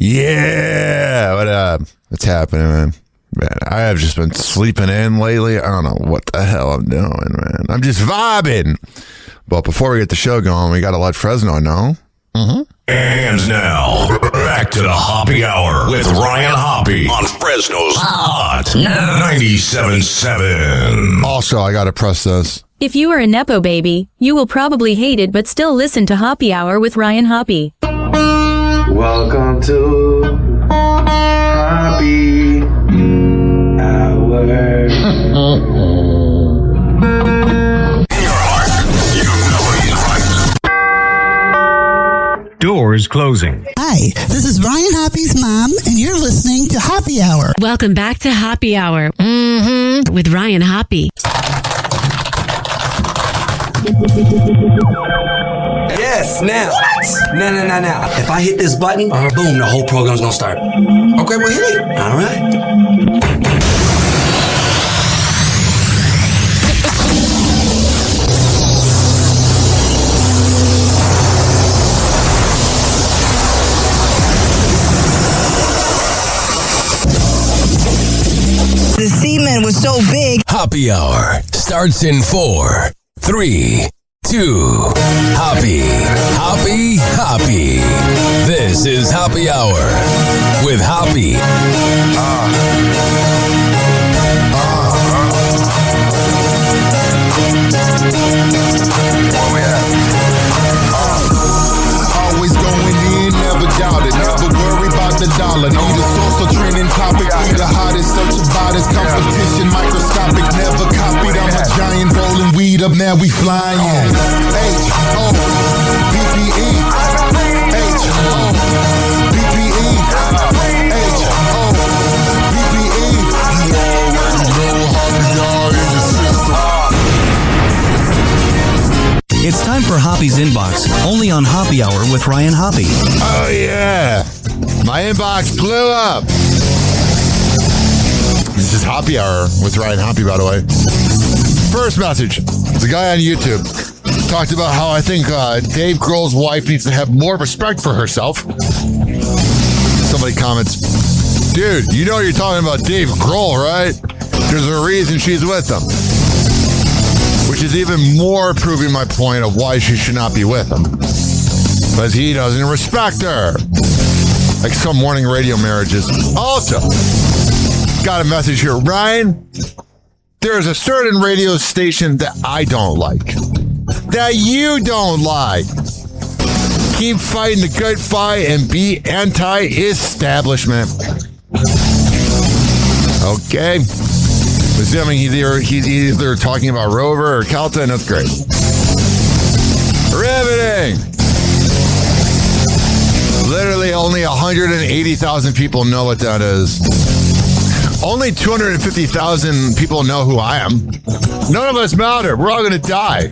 Yeah, what up? What's happening, man? Man, I have just been sleeping in lately. I don't know what the hell I'm doing, man. I'm just vibing. But before we get the show going, we got to let Fresno know. And now, back to the Hoppe Hour with Ryan Hoppe on Fresno's Hot 97.7. Also, I got to press this. If you are a Nepo baby, you will probably hate it but still listen to Hoppe Hour with Ryan Hoppe. Welcome to Hoppe Hour. In your heart, you know he's right. Doors closing. Hi, this is Ryan Hoppe's mom, and you're listening to Hoppe Hour. Welcome back to Hoppe Hour with Ryan Hoppe. Yes, now. What? Now. If I hit this button, boom, the whole program's gonna start. Okay, well, hit it. All right. The semen was so big. Hoppe Hour starts in 4, 3, 2. Hoppe. This is Hoppe Hour with Hoppe. Where we at? Always going in, never doubt it. Never worry about the dollar. Need a source of trending topic. Be the hottest, search about his competition. Microscopic, never copied. I'm a giant rolling weed up, now we flying. H-O-B-P-E. H-O-B-P-E. H-O-B-P-E. You already know Hoppe Hour in the system. It's time for Hoppe's Inbox, only on Hoppe Hour with Ryan Hoppe. Oh, yeah. My inbox blew up. This is Hoppe Hour with Ryan Hoppe, by the way. First message. It's a guy on YouTube. Talked about how I think Dave Grohl's wife needs to have more respect for herself. Somebody comments, dude, you know you're talking about Dave Grohl, right? There's a reason she's with him. Which is even more proving my point of why she should not be with him. Because he doesn't respect her. Like some morning radio marriages. Also, got a message here. Ryan, there's a certain radio station that I don't like. That you don't like. Keep fighting the good fight and be anti-establishment. Okay. Assuming he's either talking about Rover or Calta, and that's great. Riveting. Literally only 180,000 people know what that is. Only 250,000 people know who I am. None of us matter. We're all going to die.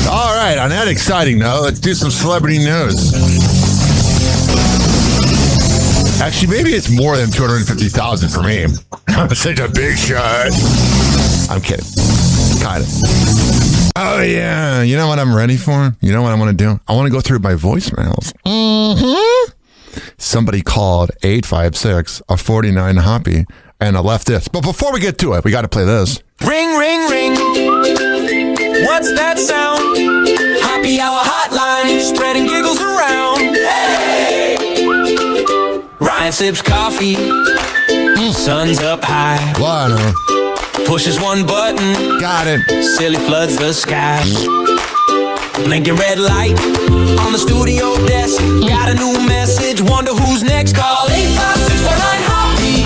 All right, on that exciting note, let's do some celebrity news. Actually, maybe it's more than 250,000 for me. I'm such a big shot. I'm kidding. Kind of. Oh, yeah. You know what I'm ready for? You know what I want to do? I want to go through my voicemails. Somebody called 856-49-HOPPE and I left this. But before we get to it, we got to play this. Ring, ring, ring. What's that sound? Hoppe Hour hotline, spreading giggles around. Hey! Ryan sips coffee, sun's up high. Well, I know. Pushes one button, got it. Silly floods the sky. Blinking red light on the studio desk. Got a new message, wonder who's next. Call 856-49-HOPPE.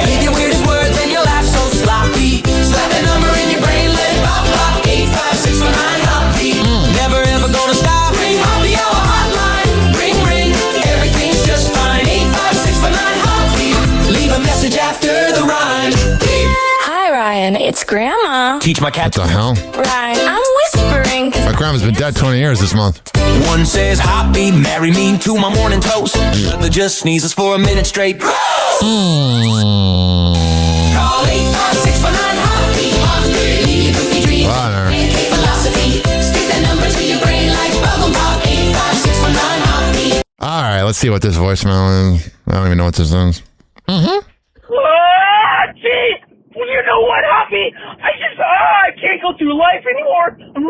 Leave your weirdest words and your laugh so sloppy. Slap that number in your brain, let it pop, pop. 856-49-HOPPE. Never ever gonna stop. Ring Hoppe Hour hotline. Ring, ring, everything's just fine. 856-49-HOPPE. Leave a message after the rhyme. Hi, Ryan. It's Grandma. Teach my cat. What the hell? Ryan, I'm whispering. My grandma's been dead 20 years this month. One says, Hoppe, marry me to my morning toast. The other just sneezes for a minute straight. Call 856-49-HOPPE. Leave your goofy dreams. Pancake philosophy. Stick that number to your brain like bubble pop. 856-49-HOPPE. All right, let's see what this voicemail is. I don't even know what this is. Gee, you know what, Hoppy? I can't go through life anymore. I'm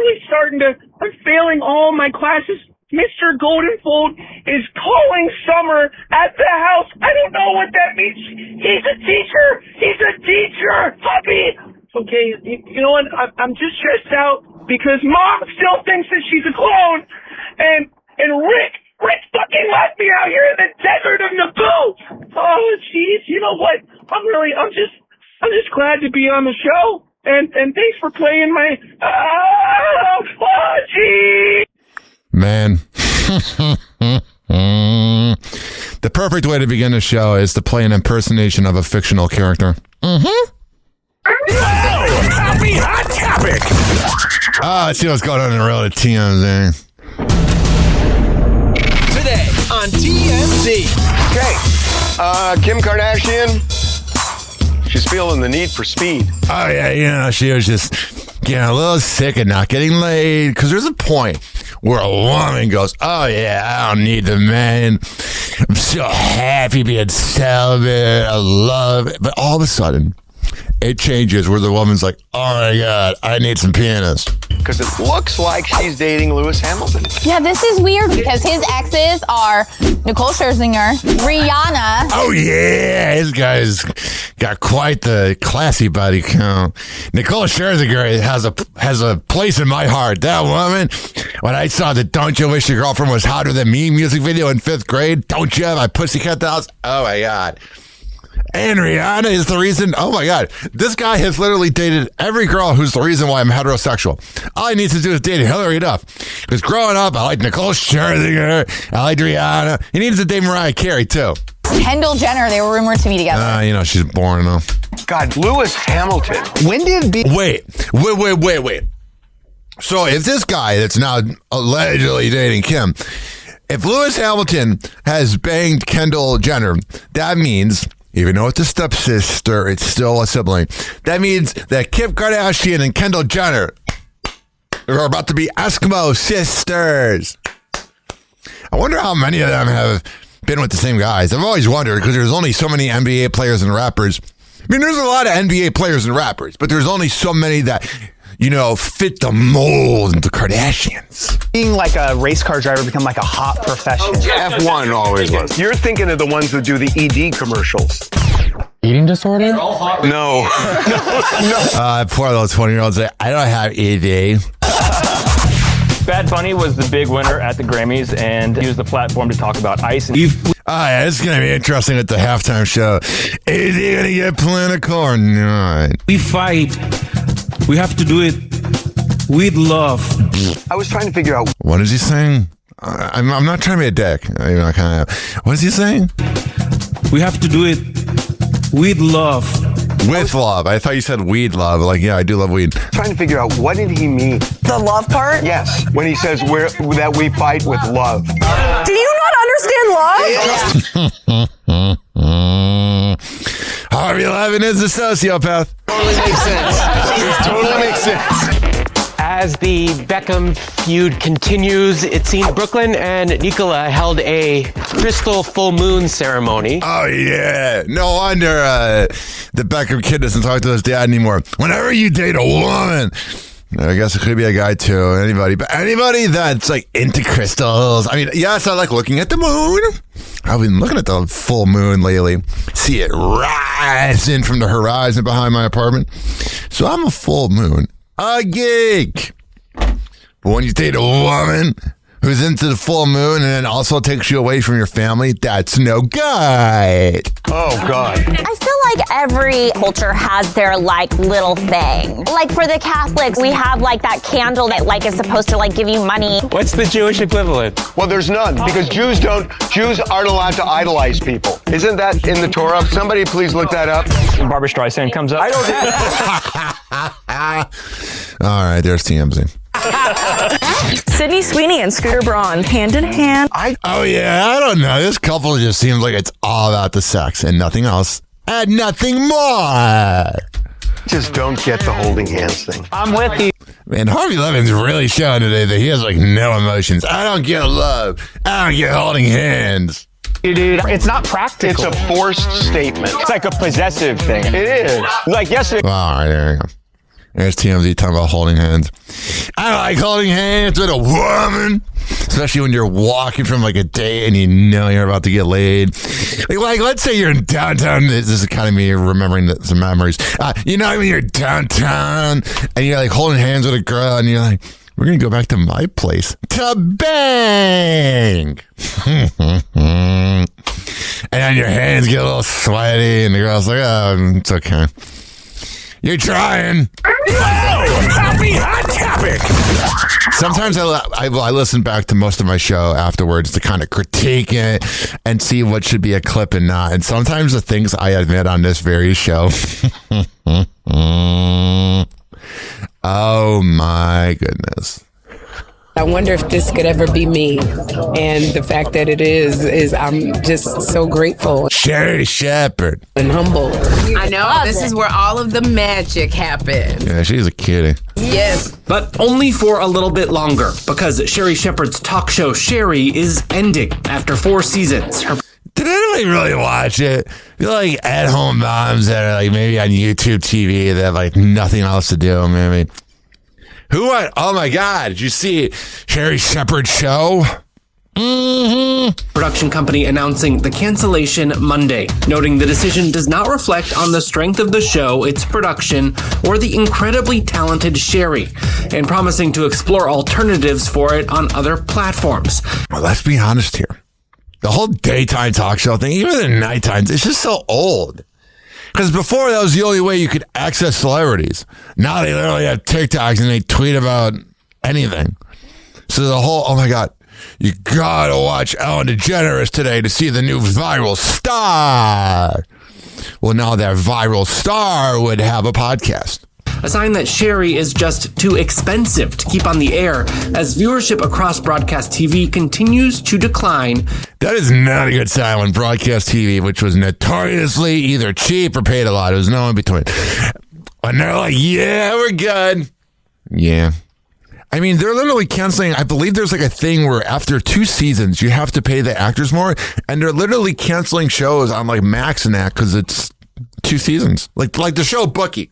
failing all my classes. Mr. Goldenfold is calling Summer at the house. I don't know what that means. He's a teacher. Hoppy. Okay, you know what? I'm just stressed out because Mom still thinks that she's a clone, and Rick fucking left me out here in the desert of Naboo. Oh, jeez. You know what? I'm just glad to be on the show, and thanks for playing my. Oh, gee. Man. The perfect way to begin a show is to play an impersonation of a fictional character. Happy Hot Topic. Let's see what's going on in the world of TMZ. Today on TMZ. Okay. Kim Kardashian, she's feeling the need for speed. Oh, yeah, she was just getting a little sick of not getting laid. Because there's a point where a woman goes, oh, yeah, I don't need the man. I'm so happy being celibate. I love it. But all of a sudden, it changes where the woman's like, oh, my God, I need some pianists. Because it looks like she's dating Lewis Hamilton. Yeah, this is weird because his exes are Nicole Scherzinger, Rihanna. Oh, yeah. This guy's got quite the classy body count. Nicole Scherzinger has a place in my heart. That woman, when I saw the Don't You Wish Your Girlfriend Was Hotter Than Me music video in 5th grade, Don't You Have My Pussycat Dolls? Oh, my God. And Rihanna is the reason. Oh my God. This guy has literally dated every girl who's the reason why I'm heterosexual. All he needs to do is date Hillary Duff. Because growing up, I liked Nicole Scherzinger. I liked Rihanna. He needs to date Mariah Carey too. Kendall Jenner, they were rumored to be together. She's boring though. God, Lewis Hamilton. When did Wait. So if this guy that's now allegedly dating Kim, if Lewis Hamilton has banged Kendall Jenner, that means, even though it's a stepsister, it's still a sibling. That means that Kim Kardashian and Kendall Jenner are about to be Eskimo sisters. I wonder how many of them have been with the same guys. I've always wondered because there's only so many NBA players and rappers. I mean, there's a lot of NBA players and rappers, but there's only so many that, fit the mold of the Kardashians. Being like a race car driver become like a hot profession. F1 always was. You're thinking of the ones that do the ED commercials. Eating disorder? No. Poor those 20-year-olds say, I don't have ED. Bad Bunny was the big winner at the Grammys and used the platform to talk about ice. And it's going to be interesting at the halftime show. Is he going to get political or not? We fight. We have to do it with love. I was trying to figure out. What is he saying? I'm not trying to be a dick. What is he saying? We have to do it with love. With love. I thought you said weed love. Like, yeah, I do love weed. Trying to figure out, what did he mean? The love part? Yes. When he says that we fight with love. Do you not understand love? Harvey Levin is a sociopath. Totally makes sense. It totally makes sense. As the Beckham feud continues, it seems Brooklyn and Nicola held a crystal full moon ceremony. Oh, yeah. No wonder the Beckham kid doesn't talk to his dad anymore. Whenever you date a woman, I guess it could be a guy too, but anybody that's like into crystals. I mean, yes, I like looking at the moon. I've been looking at the full moon lately. See it rising from the horizon behind my apartment. So I'm a full moon. A geek. But when you date a woman who's into the full moon and then also takes you away from your family, that's no good. Oh, God. I feel like every culture has their little thing. Like for the Catholics, we have that candle that is supposed to give you money. What's the Jewish equivalent? Well, there's none because Jews aren't allowed to idolize people. Isn't that in the Torah? Somebody please look that up. Barbara Streisand comes up. I don't All right, there's TMZ. Sydney Sweeney and Scooter Braun, hand in hand. I don't know. This couple just seems like it's all about the sex and nothing else and nothing more. Just don't get the holding hands thing. I'm with you. Man, Harvey Levin's really showing today that he has like no emotions. I don't get love. I don't get holding hands. Dude, it's not practical. It's a forced statement. It's like a possessive thing. It is. Like yesterday. All right, there you go. There's TMZ talking about holding hands. I don't like holding hands with a woman, especially when you're walking from like a date and you know you're about to get laid. Like let's say you're in downtown. This is kind of me remembering some memories. You know when you're downtown and you're like holding hands with a girl and you're like, we're going to go back to my place to bang. And then your hands get a little sweaty and the girl's like, oh, it's okay. You're trying. Happy Hot Topic. Sometimes I listen back to most of my show afterwards to kind of critique it and see what should be a clip and not. And sometimes the things I admit on this very show. Oh my goodness. I wonder if this could ever be me. And the fact that it is I'm just so grateful. Sherry Shepherd. And humble. I know, this is where all of the magic happens. Yeah, she's a kitty. Yes. But only for a little bit longer, because Sherry Shepherd's talk show Sherry is ending after 4 seasons. Did anybody really watch it? You're like at-home moms that are like maybe on YouTube TV that have like nothing else to do, maybe. Oh my God, did you see Sherry Shepherd's show? Production company announcing the cancellation Monday, noting the decision does not reflect on the strength of the show, its production, or the incredibly talented Sherry, and promising to explore alternatives for it on other platforms. Well, let's be honest here. The whole daytime talk show thing, even the nighttime, it's just so old. Because before, that was the only way you could access celebrities. Now they literally have TikToks and they tweet about anything. So the whole, oh my God, you gotta watch Ellen DeGeneres today to see the new viral star. Well, now that viral star would have a podcast. A sign that Sherry is just too expensive to keep on the air as viewership across broadcast TV continues to decline. That is not a good sign when broadcast TV, which was notoriously either cheap or paid a lot. There was no in between. And they're like, yeah, we're good. Yeah. I mean, they're literally canceling. I believe there's like a thing where after 2 seasons, you have to pay the actors more. And they're literally canceling shows on like Max and that because it's 2 seasons. Like the show Bookie.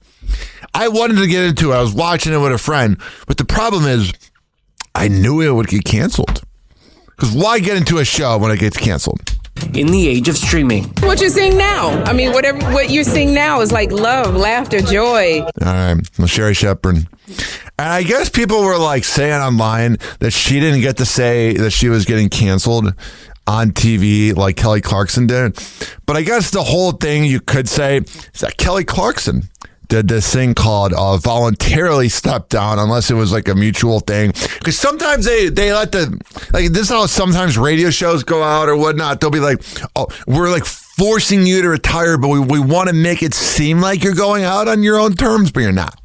I wanted to get into it. I was watching it with a friend. But the problem is, I knew it would get canceled. Because why get into a show when it gets canceled? In the age of streaming. What you're seeing now. I mean, what you're seeing now is like love, laughter, joy. All right. Well, Sherry Shepherd. And I guess people were like saying online that she didn't get to say that she was getting canceled on TV like Kelly Clarkson did. But I guess the whole thing you could say is that Kelly Clarkson did this thing called voluntarily step down unless it was like a mutual thing. Because sometimes they let this is how sometimes radio shows go out or whatnot. They'll be like, oh, we're like forcing you to retire, but we want to make it seem like you're going out on your own terms, but you're not.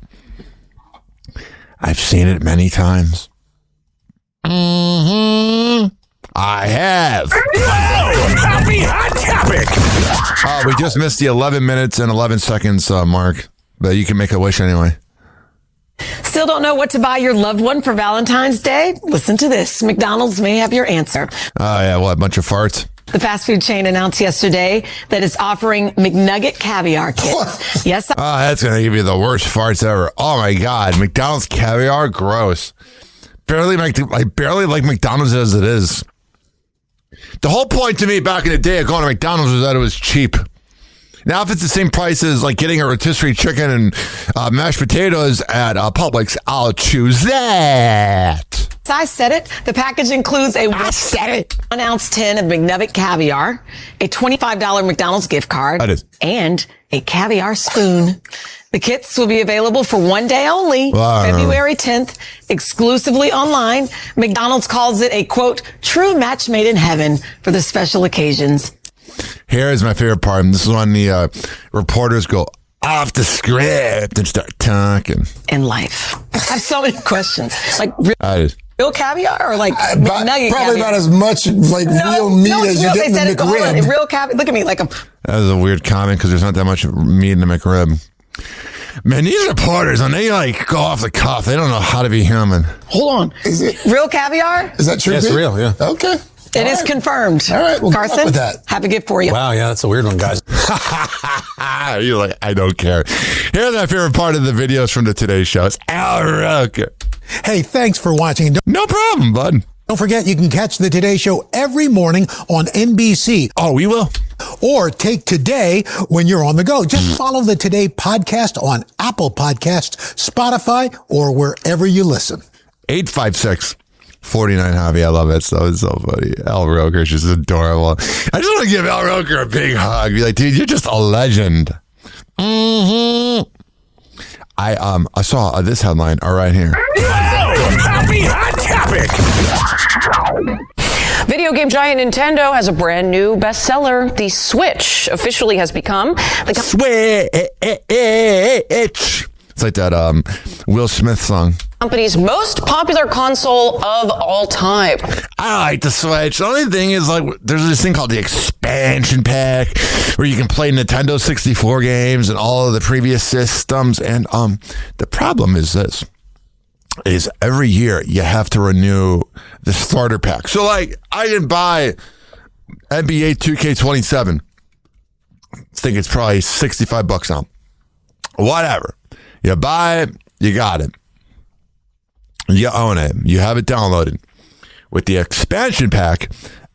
I've seen it many times. I have. Happy Hot Topic. We just missed the 11 minutes and 11 seconds mark. But you can make a wish anyway. Still don't know what to buy your loved one for Valentine's Day? Listen to this. McDonald's may have your answer. Oh, yeah. What, a bunch of farts? The fast food chain announced yesterday that it's offering McNugget caviar kits. Yes. Oh, that's going to give you the worst farts ever. Oh, my God. McDonald's caviar? Gross. Barely like McDonald's as it is. The whole point to me back in the day of going to McDonald's was that it was cheap. Now, if it's the same price as like getting a rotisserie chicken and mashed potatoes at Publix, I'll choose that. I said it. The package includes a 1-ounce tin of McNugget caviar, a $25 McDonald's gift card, and a caviar spoon. The kits will be available for 1 day only, February 10th, exclusively online. McDonald's calls it a, quote, true match made in heaven for the special occasions. Here's my favorite part. This is when the reporters go off the script and start talking. In life. I have so many questions. Like real caviar or like McNugget probably about as much like real meat as you get in the McRib. Real caviar. Look at me like a... That was a weird comment because there's not that much meat in the McRib. Man, these reporters, when they like go off the cuff, they don't know how to be human. Hold on. Is it real caviar? Is that true? It's Pete? real, yeah. Okay. It is confirmed. All right, well, good luck Carson, with that. have a gift for you. Wow, yeah, that's a weird one, guys. You're like, I don't care. Here's my favorite part of the videos from the Today Show. It's Al Roker. Hey, thanks for watching. No problem, bud. Don't forget, you can catch the Today Show every morning on NBC. Oh, we will. Or take Today when you're on the go. Just follow the Today podcast on Apple Podcasts, Spotify, or wherever you listen. 856-49 Hobby. I love it. So it's so funny. Al Roker is just adorable. I just want to give Al Roker a big hug. Be like, dude, you're just a legend. Mm-hmm. I saw this headline right here. Happy Hot Topic. Video game giant Nintendo has a brand new bestseller. The Switch officially has become the Switch. It's like that Will Smith song. company's most popular console of all time. I like the Switch. The only thing is, like, there's this thing called the expansion pack where you can play Nintendo 64 games and all of the previous systems. And the problem is this. Is every year you have to renew the starter pack. So, like, I can buy NBA 2K27. I think it's probably $65 now. Whatever. You buy it, you got it. You own it. You have it downloaded. With the expansion pack,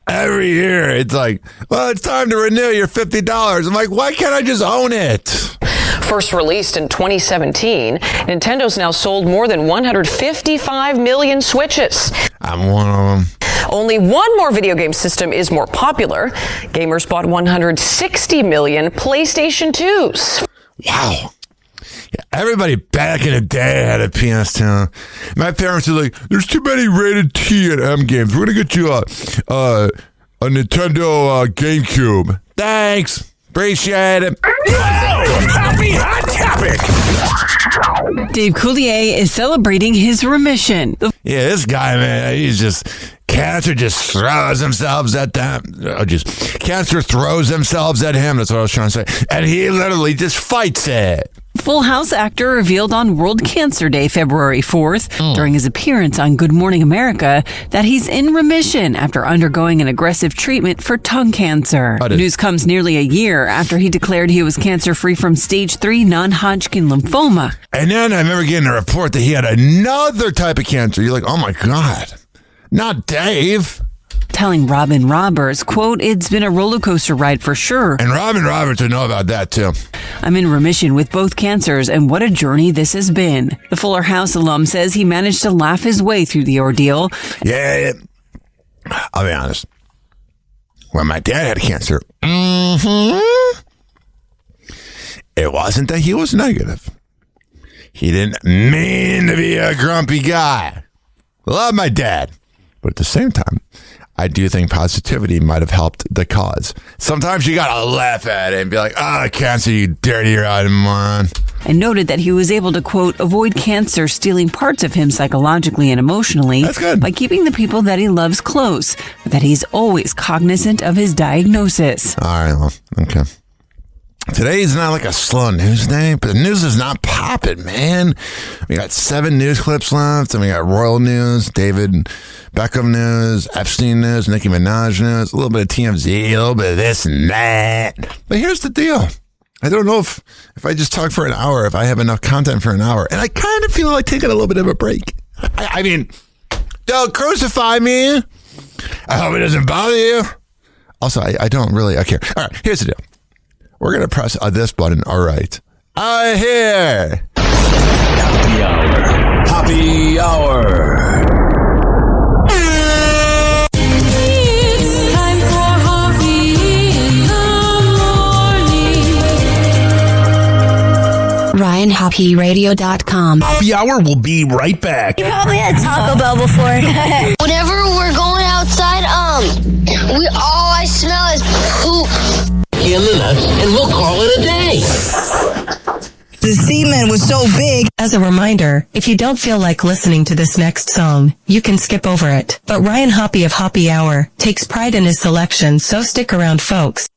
every year it's like, well, it's time to renew your $50. I'm like, why can't I just own it? First released in 2017, Nintendo's now sold more than 155 million Switches. I'm one of them. Only one more video game system is more popular. Gamers bought 160 million PlayStation 2s. Wow. Yeah, everybody back in the day had a PS2. My parents were like, there's too many rated T and M games. We're going to get you a Nintendo GameCube. Thanks. Appreciate it. Happy Hot Topic. Dave Coulier is celebrating his remission. Yeah, this guy, man, he's just... Cancer just throws themselves at them. Cancer throws themselves at him. That's what I was trying to say. And he literally just fights it. Full House actor revealed on World Cancer Day, February 4th, during his appearance on Good Morning America, that he's in remission after undergoing an aggressive treatment for tongue cancer. News comes nearly a year after he declared he was cancer-free from stage 3 non-Hodgkin lymphoma. And then I remember getting a report that he had another type of cancer. You're like, oh my God. Not Dave. Telling Robin Roberts, quote, it's been a roller coaster ride for sure. And Robin Roberts would know about that too. I'm in remission with both cancers, and what a journey this has been. The Fuller House alum says he managed to laugh his way through the ordeal. Yeah, I'll be honest. When my dad had cancer, it wasn't that he was negative. He didn't mean to be a grumpy guy. Love my dad. But at the same time, I do think positivity might have helped the cause. Sometimes you gotta laugh at it and be like, oh, cancer, you dirty-eyed moron. And noted that he was able to, quote, avoid cancer stealing parts of him psychologically and emotionally. That's good. By keeping the people that he loves close, but that he's always cognizant of his diagnosis. All right, well, okay. Today's not like a slow news day, but the news is not popping, man. We got 7 news clips left, and we got royal news, David Beckham news, Epstein news, Nicki Minaj news, a little bit of TMZ, a little bit of this and that. But here's the deal. I don't know if I just talk for an hour, if I have enough content for an hour. And I kind of feel like taking a little bit of a break. I mean, don't crucify me. I hope it doesn't bother you. Also, I don't really, I care. All right, here's the deal. We're going to press this button. All right. Here. Happy Hour. Happy Hour. It's time for Hoppe in the morning. RyanHoppeRadio.com. Happy Hour will be right back. You probably had Taco Bell before. Whenever we're going outside, all I smell is poop. In the nuts, and we'll call it a day. The semen was so big. As a reminder, if you don't feel like listening to this next song, you can skip over it. But Ryan Hoppe of Hoppe Hour takes pride in his selection, so stick around, folks.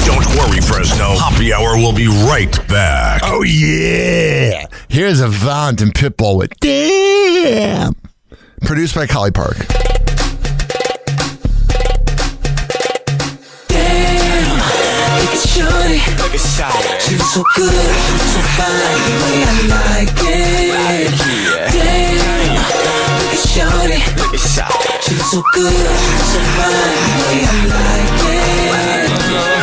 Don't worry, Fresno. Happy Hour will be right back. Oh, yeah. Here's Avant and Pitbull with Damn. Produced by Collie Park. Shorty, she's so good, so fine, the way I like it. Damn, look at shorty, she's so good, so fine, the way I like it.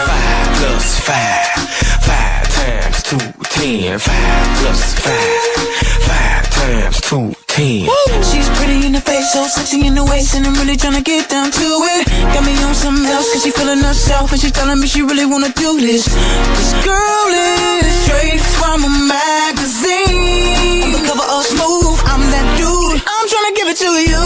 5 plus 5, 5 times 2, 10. 5 plus 5 times 2, 10. She's pretty in the face, so sexy in the waist, and I'm really tryna get down to it. Got me on something else, cause she feeling herself, and she telling me she really wanna do this. This girl is straight from a magazine. On the cover of Smooth, I'm that dude. I'm tryna give it to you.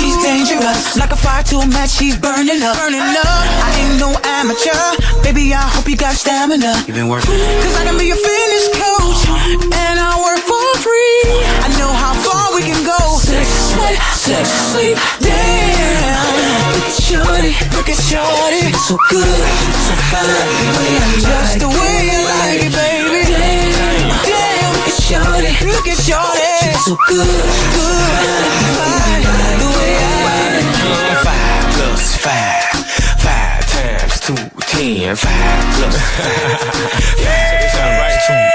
She's dangerous, like a fire to a match, she's burning up. I ain't no amateur, baby, I hope you got stamina. You been working? Cause I can be your fitness coach, and I work for free. I know how far we can go. Sex, sweat, sex, sleep, damn. Look at shorty, look at shorty. So good, so fine, just the way I like it, baby. Damn, look at shorty, look at shorty. So good, fine, the way I like it. 5 plus 5, 5 times 2, 10. 5 plus 5, 10.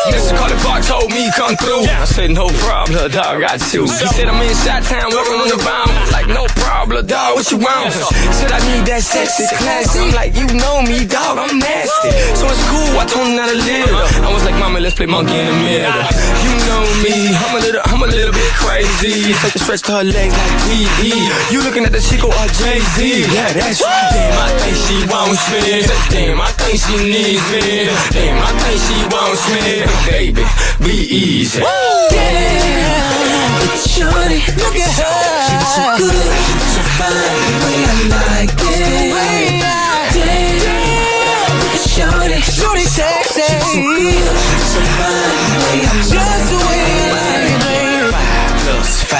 Mr. Carter Bar told me come through. I said no problem, dog, got you. He said I'm inside town, working on the bomb. Like no problem, dog, what you want? Said I need that sexy classy. I'm like, you know me, dog, I'm nasty. So it's cool, I told him not to live. I was like, mama, let's play monkey in the middle. You know me, I'm a little bit crazy. Take a stretch to her legs like P.E. You looking at the Chico or Jay-Z. Yeah, that's right. Damn, I think she wants me. Damn, I think she needs me. Damn, I think she wants me. Baby, be easy. Damn, look at shorty, look at her. She's so good, so fine, the way I like it. Damn, look at shorty, shorty sexy. So fine, the way I like it. Just the way I like it, baby. 5 plus 5,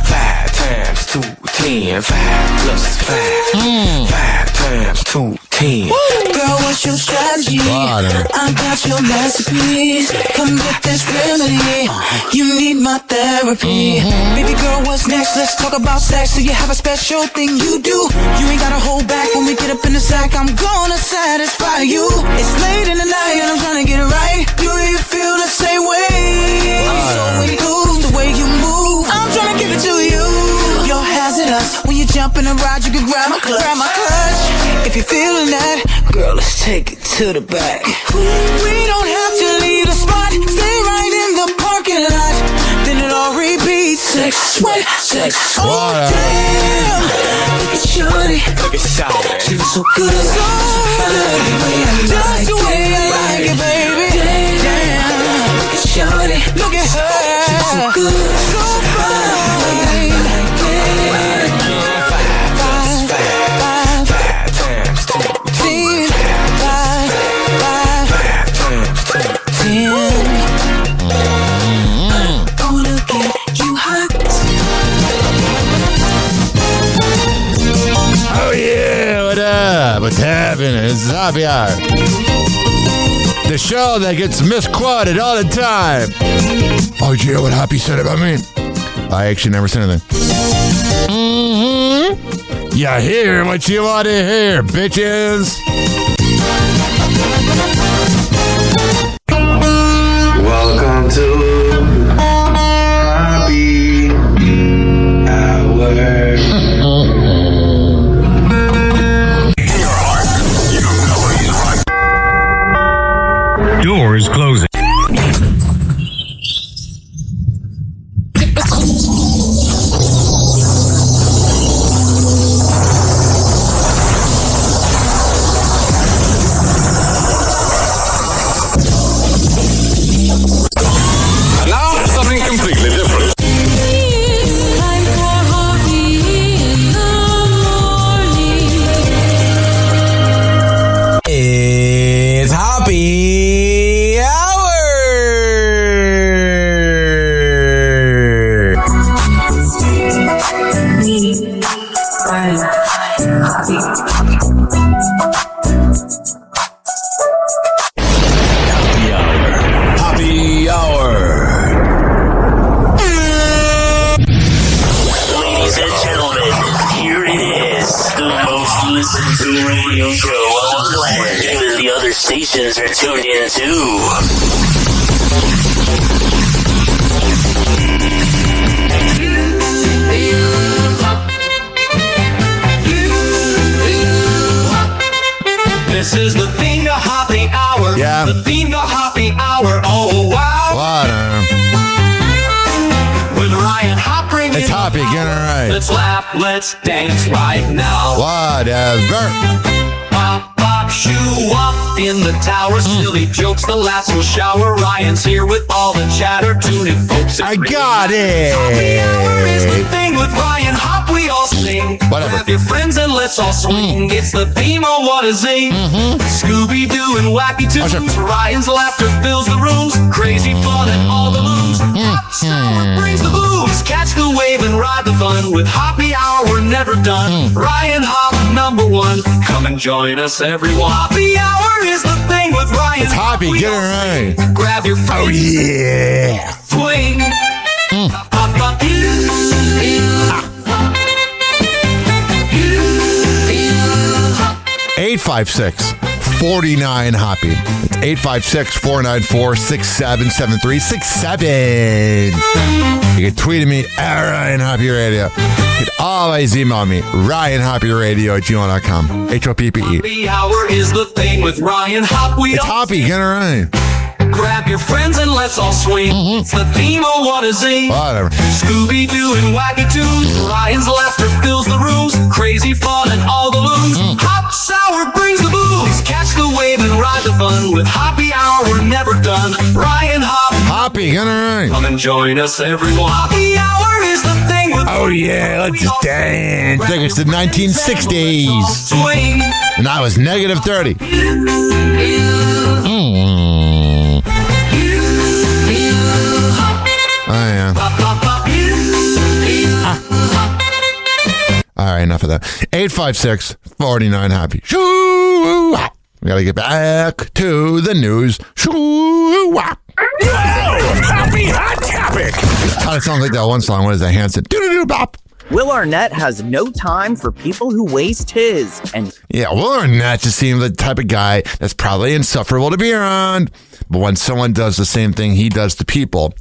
5 times 2, 10. 5 plus 5, 5 times 2, 10. Girl, what's your strategy? I got your masterpiece. Come get this remedy. You need my therapy. Baby girl, what's next? Let's talk about sex. Do you have a special thing you do? You ain't gotta hold back when we get up in the sack. I'm gonna satisfy you. It's late in the night and I'm trying to get it right. Do you feel the same way? I'm so enthused the way you move. I'm trying to give it to you. You're hazardous. When you jump in a ride, you can grab my clutch. If you're feeling that, girl, let's take it to the back. We don't have to leave the spot. Stay right in the parking lot. Then it all repeats. Sex, sweat, sex. Oh, damn. Look at shorty. Look at shorty. She's so good. So good. Just the way I like it, baby. Damn. Look at shorty. Look at her. She's so good. So fine. 10. Oh yeah, what up? What's happening? It's Happy Hour. The show that gets misquoted all the time. Oh, did you hear what Happy said about me? I actually never said anything. You hear what you want to hear, bitches. Welcome to Happy Hour. Doors closing. Now, something completely different. It's Happy Hour. will blend. The other stations are tuned in too. This is the theme of Hoppy Hour. Yeah. The theme of Hoppy Hour. Oh, wow. With Ryan Hop bringing It's Hoppy, get it right. Let's laugh, let's dance right now. Whatever. Pop, pop, shoe up in the tower. Silly jokes, the last will shower. Ryan's here with all the chatter. Tune in, folks. I got it. Hoppy Hour is the thing with Ryan Hop. We all sing. Whatever. Grab your friends and let's all swing. It's the theme of What a Zing. Scooby-Doo and Wacky Tunes. Ryan's laughter fills the rooms. Crazy fun at all the looms. Hot sour brings the booze. Catch the wave and ride the fun. With Hoppy Hour, we're never done. Ryan Hop, #1. Come and join us, everyone. Hoppy Hour is the thing with Ryan. It's Hoppy, get it right. Grab your friends. Oh, yeah. Swing. Pop, pop, 856-49 Hoppy. It's 856-494-6773. 67. You can tweet at me at Ryan Hoppy Radio. You can always email me, RyanHoppyRadio@gmail.com. HOPPE. Hoppy Hour is the thing with Ryan Hop. It's Hoppy, get it right. Grab your friends and let's all swing. It's the theme of What a Zing. Whatever. Scooby-Doo and Wacky Tunes. Ryan's laughter fills the rooms. Crazy fun and all the looms. Hop sour brings the booze. Catch the wave and ride the fun. With Hoppy Hour, we're never done. Ryan Hop. Hoppy, get it right. Come and join us, everyone. Hoppy Hour is the thing with Oh, yeah, let's just dance. I think it's the 1960s. swing. And I was negative 30. Oh, yeah. All right, enough of that. 856-49 Happy. Shoo! We gotta get back to the news. Shoo! Happy Hot Topic. Kind of sounds like that one song. What is that? Hanson. Doo-doo-doo bop. Will Arnett has no time for people who waste his. And yeah, Will Arnett just seems the type of guy that's probably insufferable to be around. But when someone does the same thing he does to people,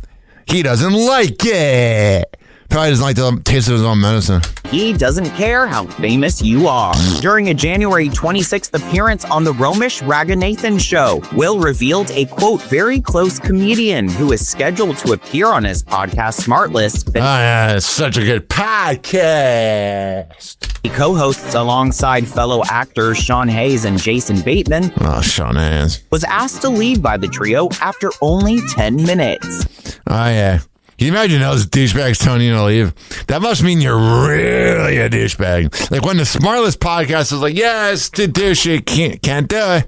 he doesn't like it. Probably doesn't like the taste of his own medicine. He doesn't care how famous you are. During a January 26th appearance on the Romesh Raghunathan show, Will revealed a, quote, very close comedian who is scheduled to appear on his podcast Smartlist. It's such a good podcast. He co-hosts alongside fellow actors Sean Hayes and Jason Bateman. Oh, Sean Hayes. Was asked to leave by the trio after only 10 minutes. Oh, yeah. Can you imagine those douchebags telling you to leave? That must mean you're really a douchebag. Like when the Smartless podcast is like, yeah, it's too douchey, can't do it.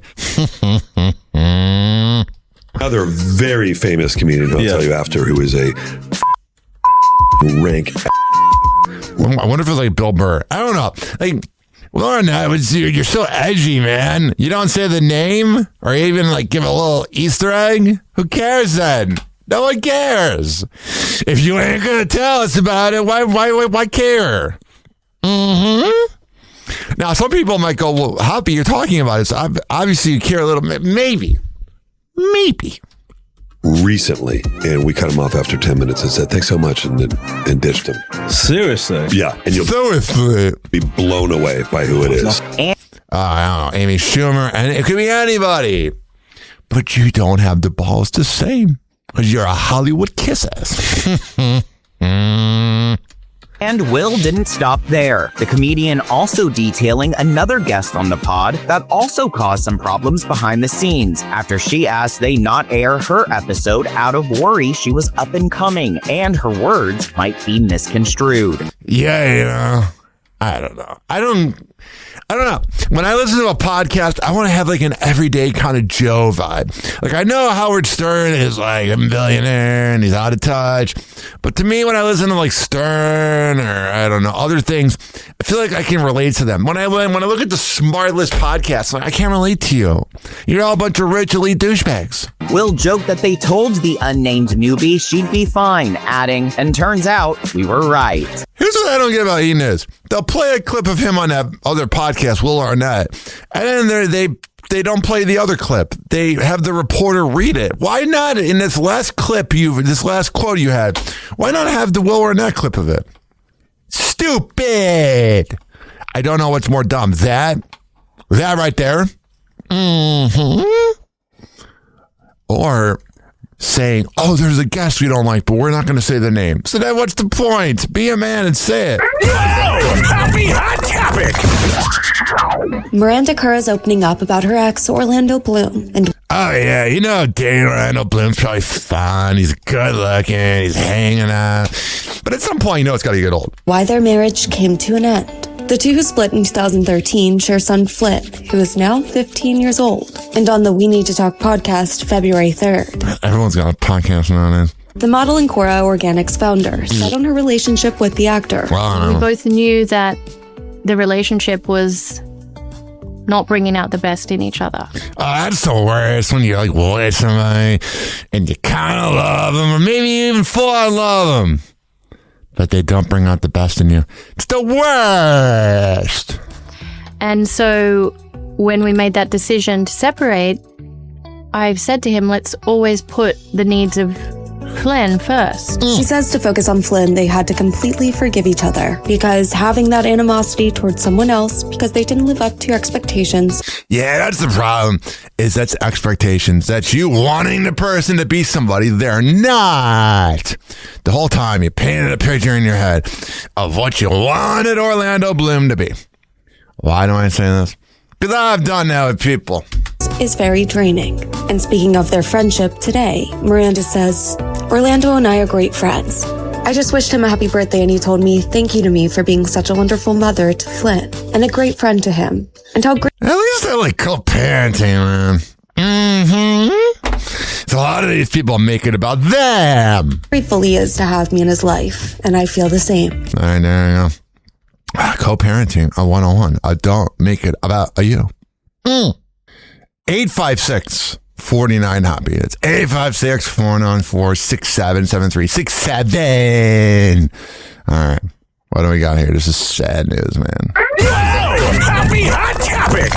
Another very famous comedian I'll tell you after, who is a rank. I wonder if it's like Bill Burr. I don't know. Like, well, no, you're so edgy, man. You don't say the name or even like give a little Easter egg. Who cares then? No one cares. If you ain't gonna tell us about it, why care? Now, some people might go, well, Hoppy, you're talking about it, so obviously you care a little bit. Maybe. Recently, and we cut him off after 10 minutes and said, thanks so much, and ditched him. Seriously? Yeah, and you'll be blown away by who it is. I don't know, Amy Schumer, and it could be anybody. But you don't have the balls to say, because you're a Hollywood kiss-ass. And Will didn't stop there. The comedian also detailing another guest on the pod that also caused some problems behind the scenes after she asked they not air her episode out of worry she was up and coming and her words might be misconstrued. Yeah, you know, I don't know. I don't know. When I listen to a podcast, I want to have like an everyday kind of Joe vibe. Like I know Howard Stern is like a billionaire and he's out of touch. But to me, when I listen to like Stern or I don't know, other things, I feel like I can relate to them. When I look at the Smartless podcast, like I can't relate to you. You're all a bunch of rich elite douchebags. Will joked that they told the unnamed newbie she'd be fine, adding, and turns out we were right. Here's what I don't get about eating is they'll play a clip of him on that other podcast, Will Arnett, and then they don't play the other clip. They have the reporter read it. Why not in this last clip this last quote you had? Why not have the Will Arnett clip of it? Stupid. I don't know what's more dumb. That right there. Or saying, oh, there's a guest we don't like, but we're not going to say the name. So then what's the point? Be a man and say it. Happy Hot Topic. Miranda Kerr is opening up about her ex, Orlando Bloom. And oh, yeah, dating Orlando Bloom's probably fun. He's good looking. He's hanging out. But at some point, it's got to get old. Why their marriage came to an end. The two who split in 2013 share son Flynn, who is now 15 years old. And on the We Need to Talk podcast, February 3rd. Everyone's got a podcast nowadays. The model and Cora Organics founder said on her relationship with the actor. We both knew that the relationship was not bringing out the best in each other. Oh, that's the worst when you're with somebody and you kind of love them, or maybe you even fall in love them, but they don't bring out the best in you. It's the worst. And so when we made that decision to separate, I've said to him, let's always put the needs of Flynn first. She says to focus on Flynn, they had to completely forgive each other because having that animosity towards someone else because they didn't live up to your expectations. Yeah, that's the problem, is that's expectations. That's you wanting the person to be somebody they're not. The whole time you painted a picture in your head of what you wanted Orlando Bloom to be. Why do I say this? Because I've done that with people. Is very draining. And speaking of their friendship today, Miranda says, Orlando and I are great friends. I just wished him a happy birthday and he told me thank you to me for being such a wonderful mother to Flynn and a great friend to him. And how great. At least they're co-parenting, man. So a lot of these people make it about them. Grateful he is to have me in his life. And I feel the same. All right, there you go. Co-parenting, a 101. Don't make it about you. 856-49-HOPPY. It's 856-494-6773. All right. What do we got here? This is sad news, man. Happy Hot Topic.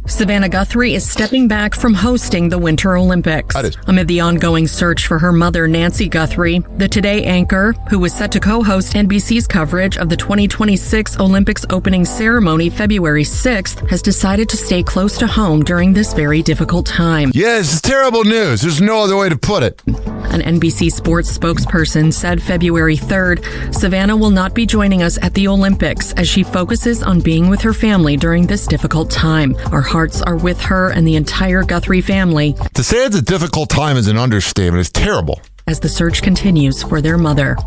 Savannah Guthrie is stepping back from hosting the Winter Olympics. Amid the ongoing search for her mother, Nancy Guthrie, the Today anchor, who was set to co-host NBC's coverage of the 2026 Olympics opening ceremony February 6th, has decided to stay close to home during this very difficult time. Yes, it's terrible news. There's no other way to put it. An NBC Sports spokesperson said February 3rd, Savannah will not be joining us at the Olympics as she focuses on being with her family during this difficult time. Our hearts are with her and the entire Guthrie family. To say it's a difficult time is an understatement. It's terrible. As the search continues for their mother.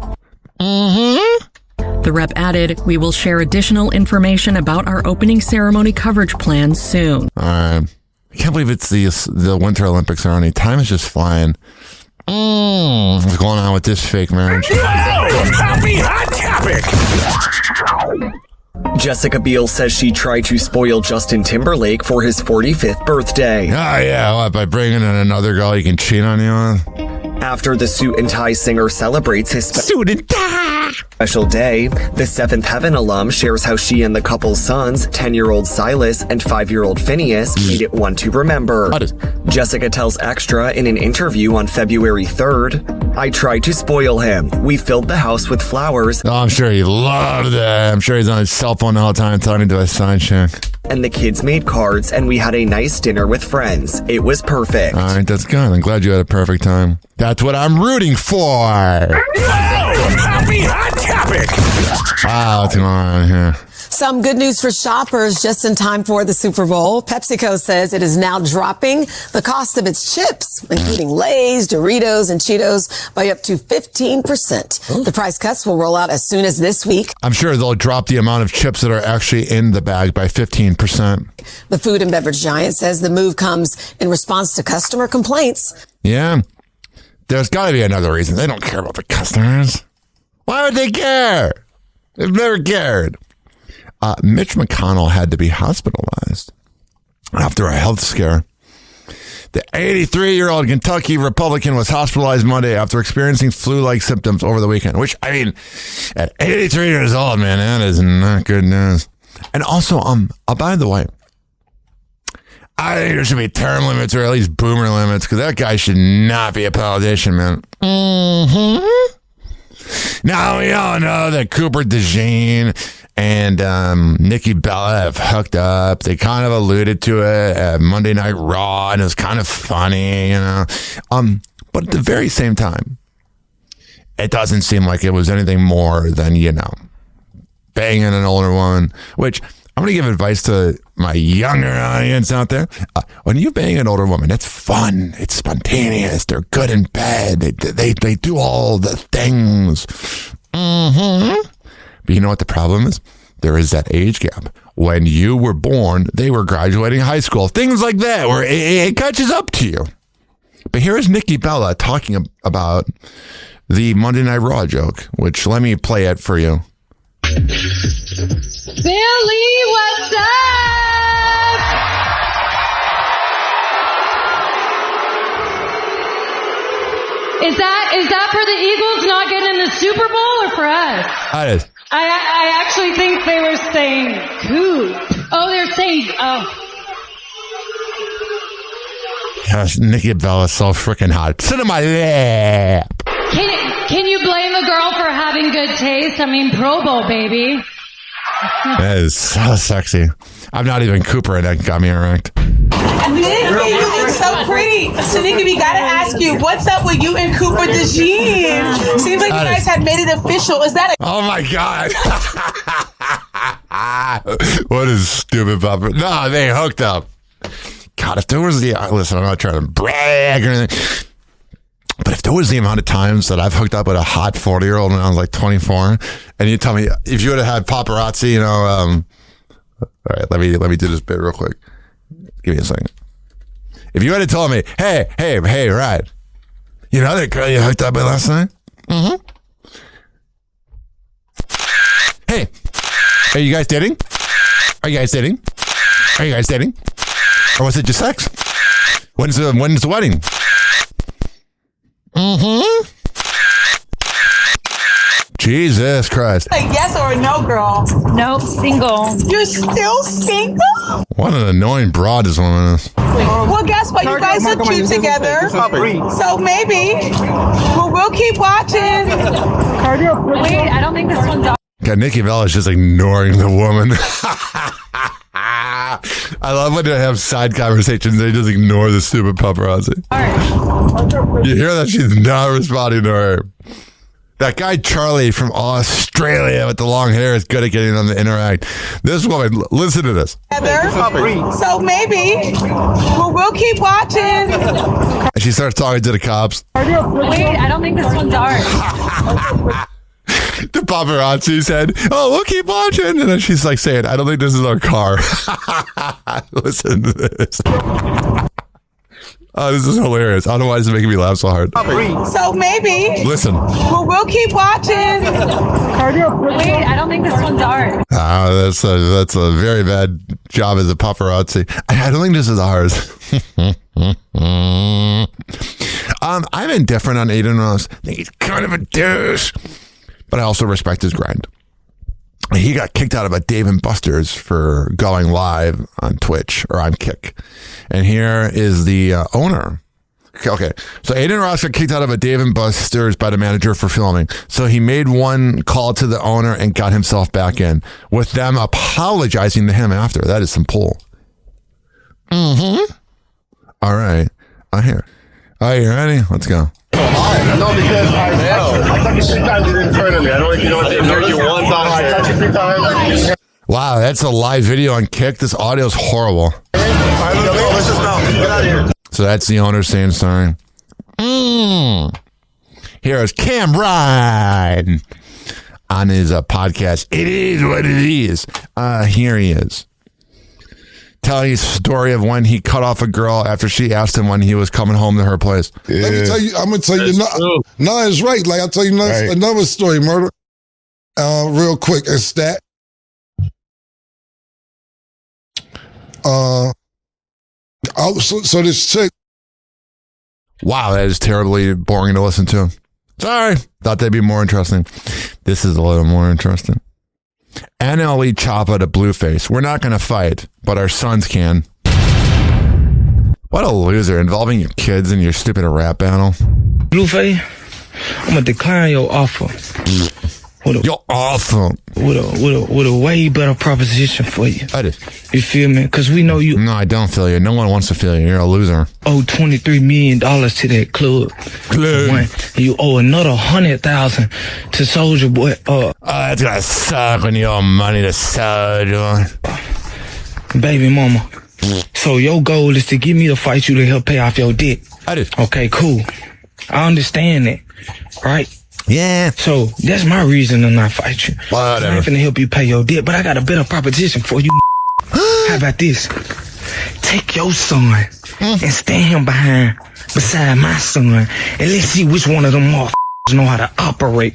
The rep added, we will share additional information about our opening ceremony coverage plans soon. I can't believe it's the Winter Olympics already. Time is just flying. What's going on with this fake marriage? Happy Hot Topic. Jessica Biel says she tried to spoil Justin Timberlake for his 45th birthday. Oh, yeah. What, by bringing in another girl you can cheat on you on? After the Suit and Tie singer celebrates his Suit and Tie special day, the Seventh Heaven alum shares how she and the couple's sons, 10-year-old Silas and 5-year-old Phineas, made it one to remember. Jessica tells Extra in an interview on February 3rd, I tried to spoil him. We filled the house with flowers. Oh, I'm sure he loved that. I'm sure he's on his cell phone all the time talking to a side chick. And the kids made cards and we had a nice dinner with friends. It was perfect. All right, that's good. I'm glad you had a perfect time. That's what I'm rooting for. Happy Hot Topic. Wow, what's going on here? Some good news for shoppers just in time for the Super Bowl. PepsiCo says it is now dropping the cost of its chips, including Lay's, Doritos, and Cheetos, by up to 15%. The price cuts will roll out as soon as this week. I'm sure they'll drop the amount of chips that are actually in the bag by 15%. The food and beverage giant says the move comes in response to customer complaints. Yeah. There's got to be another reason. They don't care about the customers. Why would they care? They've never cared. Mitch McConnell had to be hospitalized after a health scare. The 83-year-old Kentucky Republican was hospitalized Monday after experiencing flu-like symptoms over the weekend, which, I mean, at 83 years old, man, that is not good news. And also, by the way, I think there should be term limits or at least boomer limits, because that guy should not be a politician, man. Now, we all know that Cooper DeJean and Nikki Bella have hooked up. They kind of alluded to it at Monday Night Raw, and it was kind of funny, you know. But at the very same time, it doesn't seem like it was anything more than, you know, banging an older woman, which I'm going to give advice to my younger audience out there. When you bang an older woman, it's fun. It's spontaneous. They're good in bed. They do all the things. But you know what the problem is? There is that age gap. When you were born, they were graduating high school. Things like that, where it catches up to you. But here is Nikki Bella talking about the Monday Night Raw joke, which let me play it for you. Billy, what's up? Is that for the Eagles not getting the Super Bowl or for us? That is. I actually think they were saying coop. Oh, they're saying Gosh, Nikki Bella's so freaking hot. Sit in my lap. Can you blame a girl for having good taste? I mean, Pro Bowl, baby. That is so sexy. I'm not even Cooper, and that got me erect. Nikki, you look so pretty. So, Nikki, we gotta ask you, what's up with you and Cooper DeJean? Seems like you guys have made it official. Is that Oh my God. What is stupid Papa? No, they hooked up. God, if there was listen, I'm not trying to brag or anything, but if there was the amount of times that I've hooked up with a hot 40-year-old when I was like 24, and you tell me, if you would have had paparazzi, you know, all right, let me do this bit real quick. Give me a second. If you had told me, hey, Rod, you know that girl you hooked up with last night? Hey, are you guys dating? Are you guys dating? Or was it just sex? When's the wedding? Jesus Christ. a yes or a no, girl? Nope, single. You're still single? What an annoying broad this woman is. Well, guess what? You guys look cute together. So maybe we'll keep watching. Wait, I don't think this one's on. God, Nikki Bella is just ignoring the woman. I love when they have side conversations. They just ignore the stupid paparazzi. You hear that? She's not responding to her. That guy Charlie from Australia with the long hair is good at getting them to interact. This woman, listen to this. So maybe we'll keep watching. And she starts talking to the cops. Wait, I don't think this one's ours. The paparazzi said, "Oh, we'll keep watching," and then she's like saying, "I don't think this is our car." Listen to this. Oh, this is hilarious. I don't know why this is making me laugh so hard. So maybe. Listen. We'll keep watching. Wait, I don't think this one's ours. That's a very bad job as a paparazzi. I don't think this is ours. I'm indifferent on Aiden Ross. I think he's kind of a douche, but I also respect his grind. He got kicked out of a Dave & Buster's for going live on Twitch or on Kick. And here is the owner. Okay. So Aiden Ross got kicked out of a Dave & Buster's by the manager for filming. So he made one call to the owner and got himself back in, with them apologizing to him after. That is some pull. All right. Here. All right, you ready? Let's go. No, because I touched you 3 times, you didn't turn on me. I don't know if you know what I heard you one time. I touched you 3 times. Wow, that's a live video on Kick. This audio is horrible. Let's just go. Get out of here. So that's the owner saying sorry. Here is Cameron on his podcast. It is what it is. Here he is, telling a story of when he cut off a girl after she asked him when he was coming home to her place. Yeah. Let me tell you, I'm going to tell you, no, it's right. Like, I'll tell you another story, murder, real quick. It's that. So this chick, Wow, that is terribly boring to listen to. Sorry. Thought they'd be more interesting. This is a little more interesting. NLE Choppa to Blueface. We're not going to fight, but our sons can. What a loser, involving your kids in your stupid rap battle. Blueface, I'm going to decline your offer. Your offer? With a way better proposition for you. That is. You feel me? Because we know you... No, I don't feel you. No one wants to feel you. You're a loser. Owe $23 million to that club. You owe another $100,000 to Soulja Boy. That's gonna suck when you owe money to Soulja. Baby mama. So your goal is to get me to fight you to help pay off your debt. I did. Okay, cool. I understand that. Right? Yeah. So that's my reason to not fight you. Whatever. I ain't finna help you pay your debt, but I got a better proposition for you. How about this? Take your son and stand him beside my son, and let's see which one of them motherfuckers know how to operate.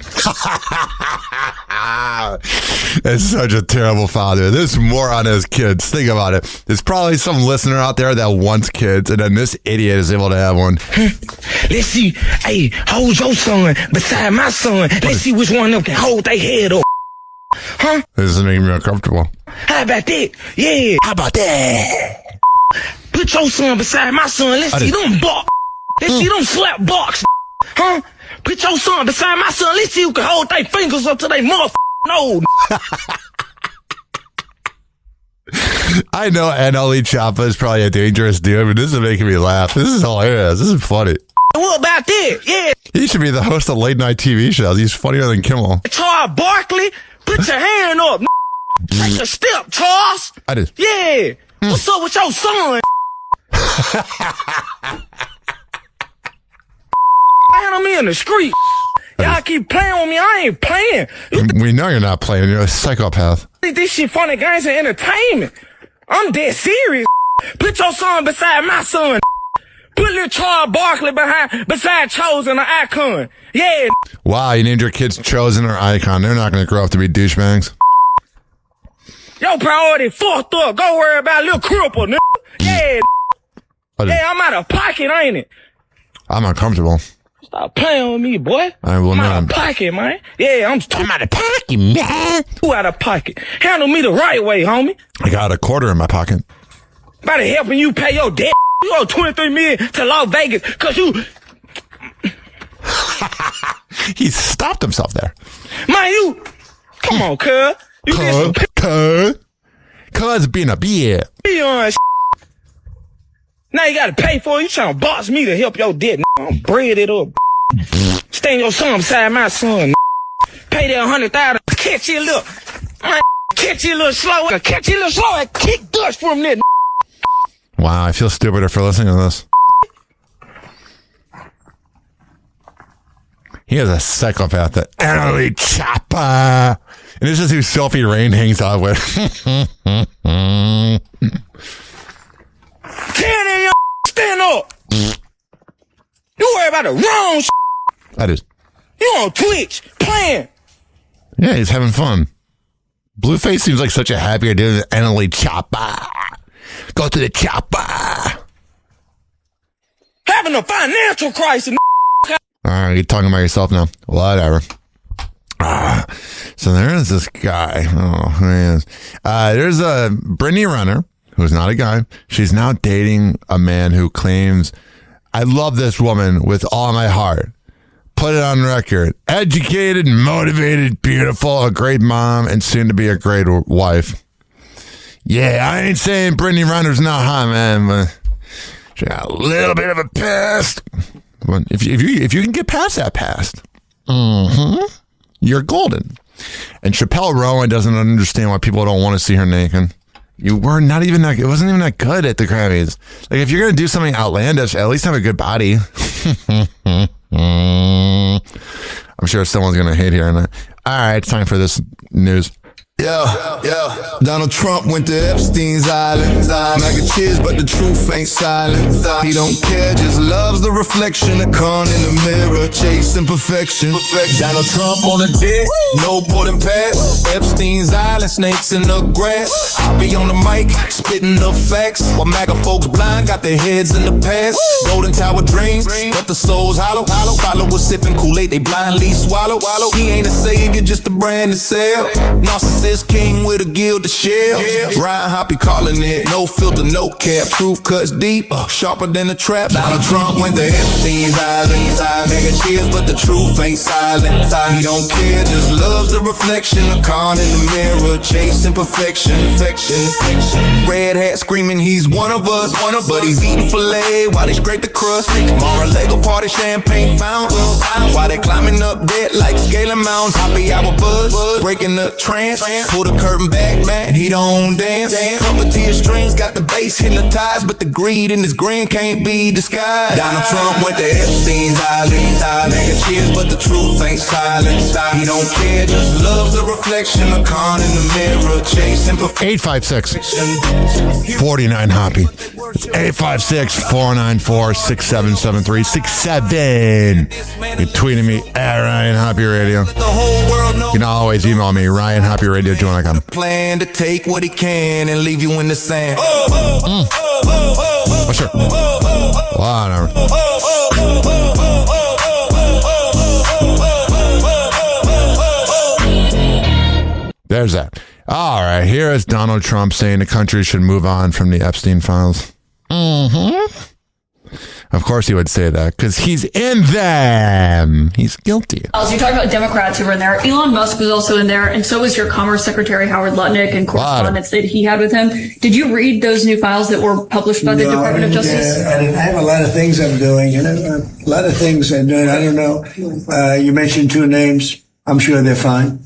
That's such a terrible father. This moron has kids. Think about it. There's probably some listener out there that wants kids, and then this idiot is able to have one. Let's see. Hey, hold your son beside my son. Let's see which one of them can hold their head up. Huh? This is making me uncomfortable. How about that? Yeah. How about that? Put your son beside my son. Let's see them box. Let's see them slap box. Huh? Put your son beside my son. Let's see who can hold their fingers up to their motherfucking nose. I know NLE Choppa is probably a dangerous dude, but this is making me laugh. This is hilarious. This is funny. What about that? Yeah. He should be the host of late night TV shows. He's funnier than Kimmel. Charles Barkley, put your hand up. Take a step, Charles. I did. Yeah. What's up with your son? Man, I'm in the street. Y'all keep playing with me. I ain't playing. We know you're not playing. You're a psychopath. This shit funny guys and entertainment. I'm dead serious. Put your son beside my son. Put little Charles Barkley beside Chosen or Icon. Yeah. Wow, you named your kids Chosen or Icon. They're not going to grow up to be douchebags. Your priority fucked up. Go worry about little cripple, nigga. Yeah. Yeah, I'm out of pocket, ain't it? I'm uncomfortable. Stop playing with me, boy. I will I'm not. out of pocket, man. Yeah, I'm out of pocket, man. Who out of pocket? Handle me the right way, homie. I got a quarter in my pocket. About to helping you pay your debt. You owe $23 million to Las Vegas because you... He stopped himself there. Man, you... Come on, cuz. You Cuz being a beer. Be on Now you gotta pay for it. You trying to box me to help your debt. I'm bread it up. Stand your son beside my son. Pay that $100,000. Catch you a little. Catch you a little slow. Catch you a little slow and kick dust from this. Wow, I feel stupider for listening to this. He is a psychopath, that NLE Choppa. And this is who Sophie Rain hangs out with. Stand up. You worry about the wrong That is. You on Twitch playing. Yeah, he's having fun. Blueface seems like such a happier dude than NLE Choppa. Go to the chopper. Having a financial crisis. Alright, you're talking about yourself now. Whatever. So there is this guy. Oh, man. There's a Brittany Renner, who's not a guy. She's now dating a man who claims, I love this woman with all my heart. Put it on record. Educated, motivated, beautiful, a great mom, and soon to be a great wife. Yeah, I ain't saying Brittany Renner's not hot, man, but she got a little bit of a past. But if you can get past that past, you're golden. And Chappelle Rowan doesn't understand why people don't want to see her naked. You were not even that. It wasn't even that good at the Grammys. Like, if you're gonna do something outlandish, at least have a good body. I'm sure someone's gonna hate hearing that. All right, it's time for this news. Yeah. Donald Trump went to Epstein's Island. Mac and cheers, but the truth ain't silent. He don't care, just loves the reflection of Khan in the mirror, chasing perfection. Donald Trump on a jet, no boarding pass. Epstein's Island, snakes in the grass. Hoppe on the mic, spitting the facts. While MAGA folks blind, got their heads in the past. Golden Tower dreams, but the soul's hollow. Followers sipping Kool-Aid, they blindly swallow. He ain't a savior, just a brand to sell. Narcissist king with a guild to share. Ryan Hoppe calling it, no filter, no cap. Truth cuts deep, sharper than a trap. Donald Trump went to Epstein's Island. Mega cheers, but the truth ain't silent. He don't care, just loves the reflection of Khan in the mirror, chasing perfection. Red hat screaming he's one of us, but he's eating filet while they scrape the crust. Mar-a-Lago party, champagne fountains, while they climbing up dead like scaling mountains. Hoppe hour buzz, breaking the trance. Pull the curtain back, man, he don't dance. Puppeteer strings got the bass hypnotized, but the greed in his grin can't be disguised. Donald Trump went to Epstein's Island. Mega cheers, but the truth ain't silent. He don't care, just loves the reflection of Khan in the mirror, chasing perfection. 856-49 Hoppe. 856-494-6773. 67. You're tweeting me at Ryan Hoppe Radio. You can always email me, RyanHoppeRadio@gmail.com. Plan to take what he can and leave you in the sand. Oh, sure. Whatever. There's that. All right, here is Donald Trump saying the country should move on from the Epstein files. Of course he would say that, because he's in them. He's guilty. As you talk about Democrats who were in there, Elon Musk was also in there, and so was your Commerce Secretary Howard Lutnick and correspondence that he had with him. Did you read those new files that were published by the Department of Justice? I have a lot of things I'm doing, and a lot of things I'm doing. I don't know. You mentioned two names. I'm sure they're fine.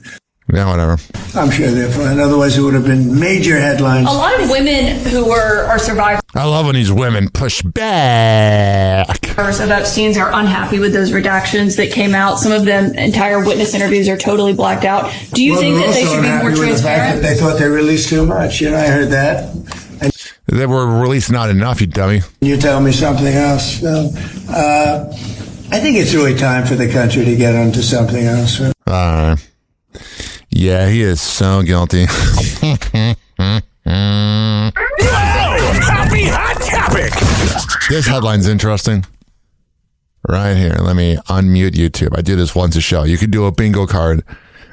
Yeah, whatever. I'm sure they're fine. Otherwise, it would have been major headlines. A lot of women who are survivors I love when these women push back. of Epstein's are unhappy with those redactions that came out. Some of them, entire witness interviews are totally blacked out. Do you think that they should be more transparent? They thought they released too much. I heard that. And they were released not enough, you dummy. You tell me something else. No. I think it's really time for the country to get onto something else. Yeah, he is so guilty. Happy hot topic. This headline's interesting. Right here. Let me unmute YouTube. I do this once a show. You could do a bingo card.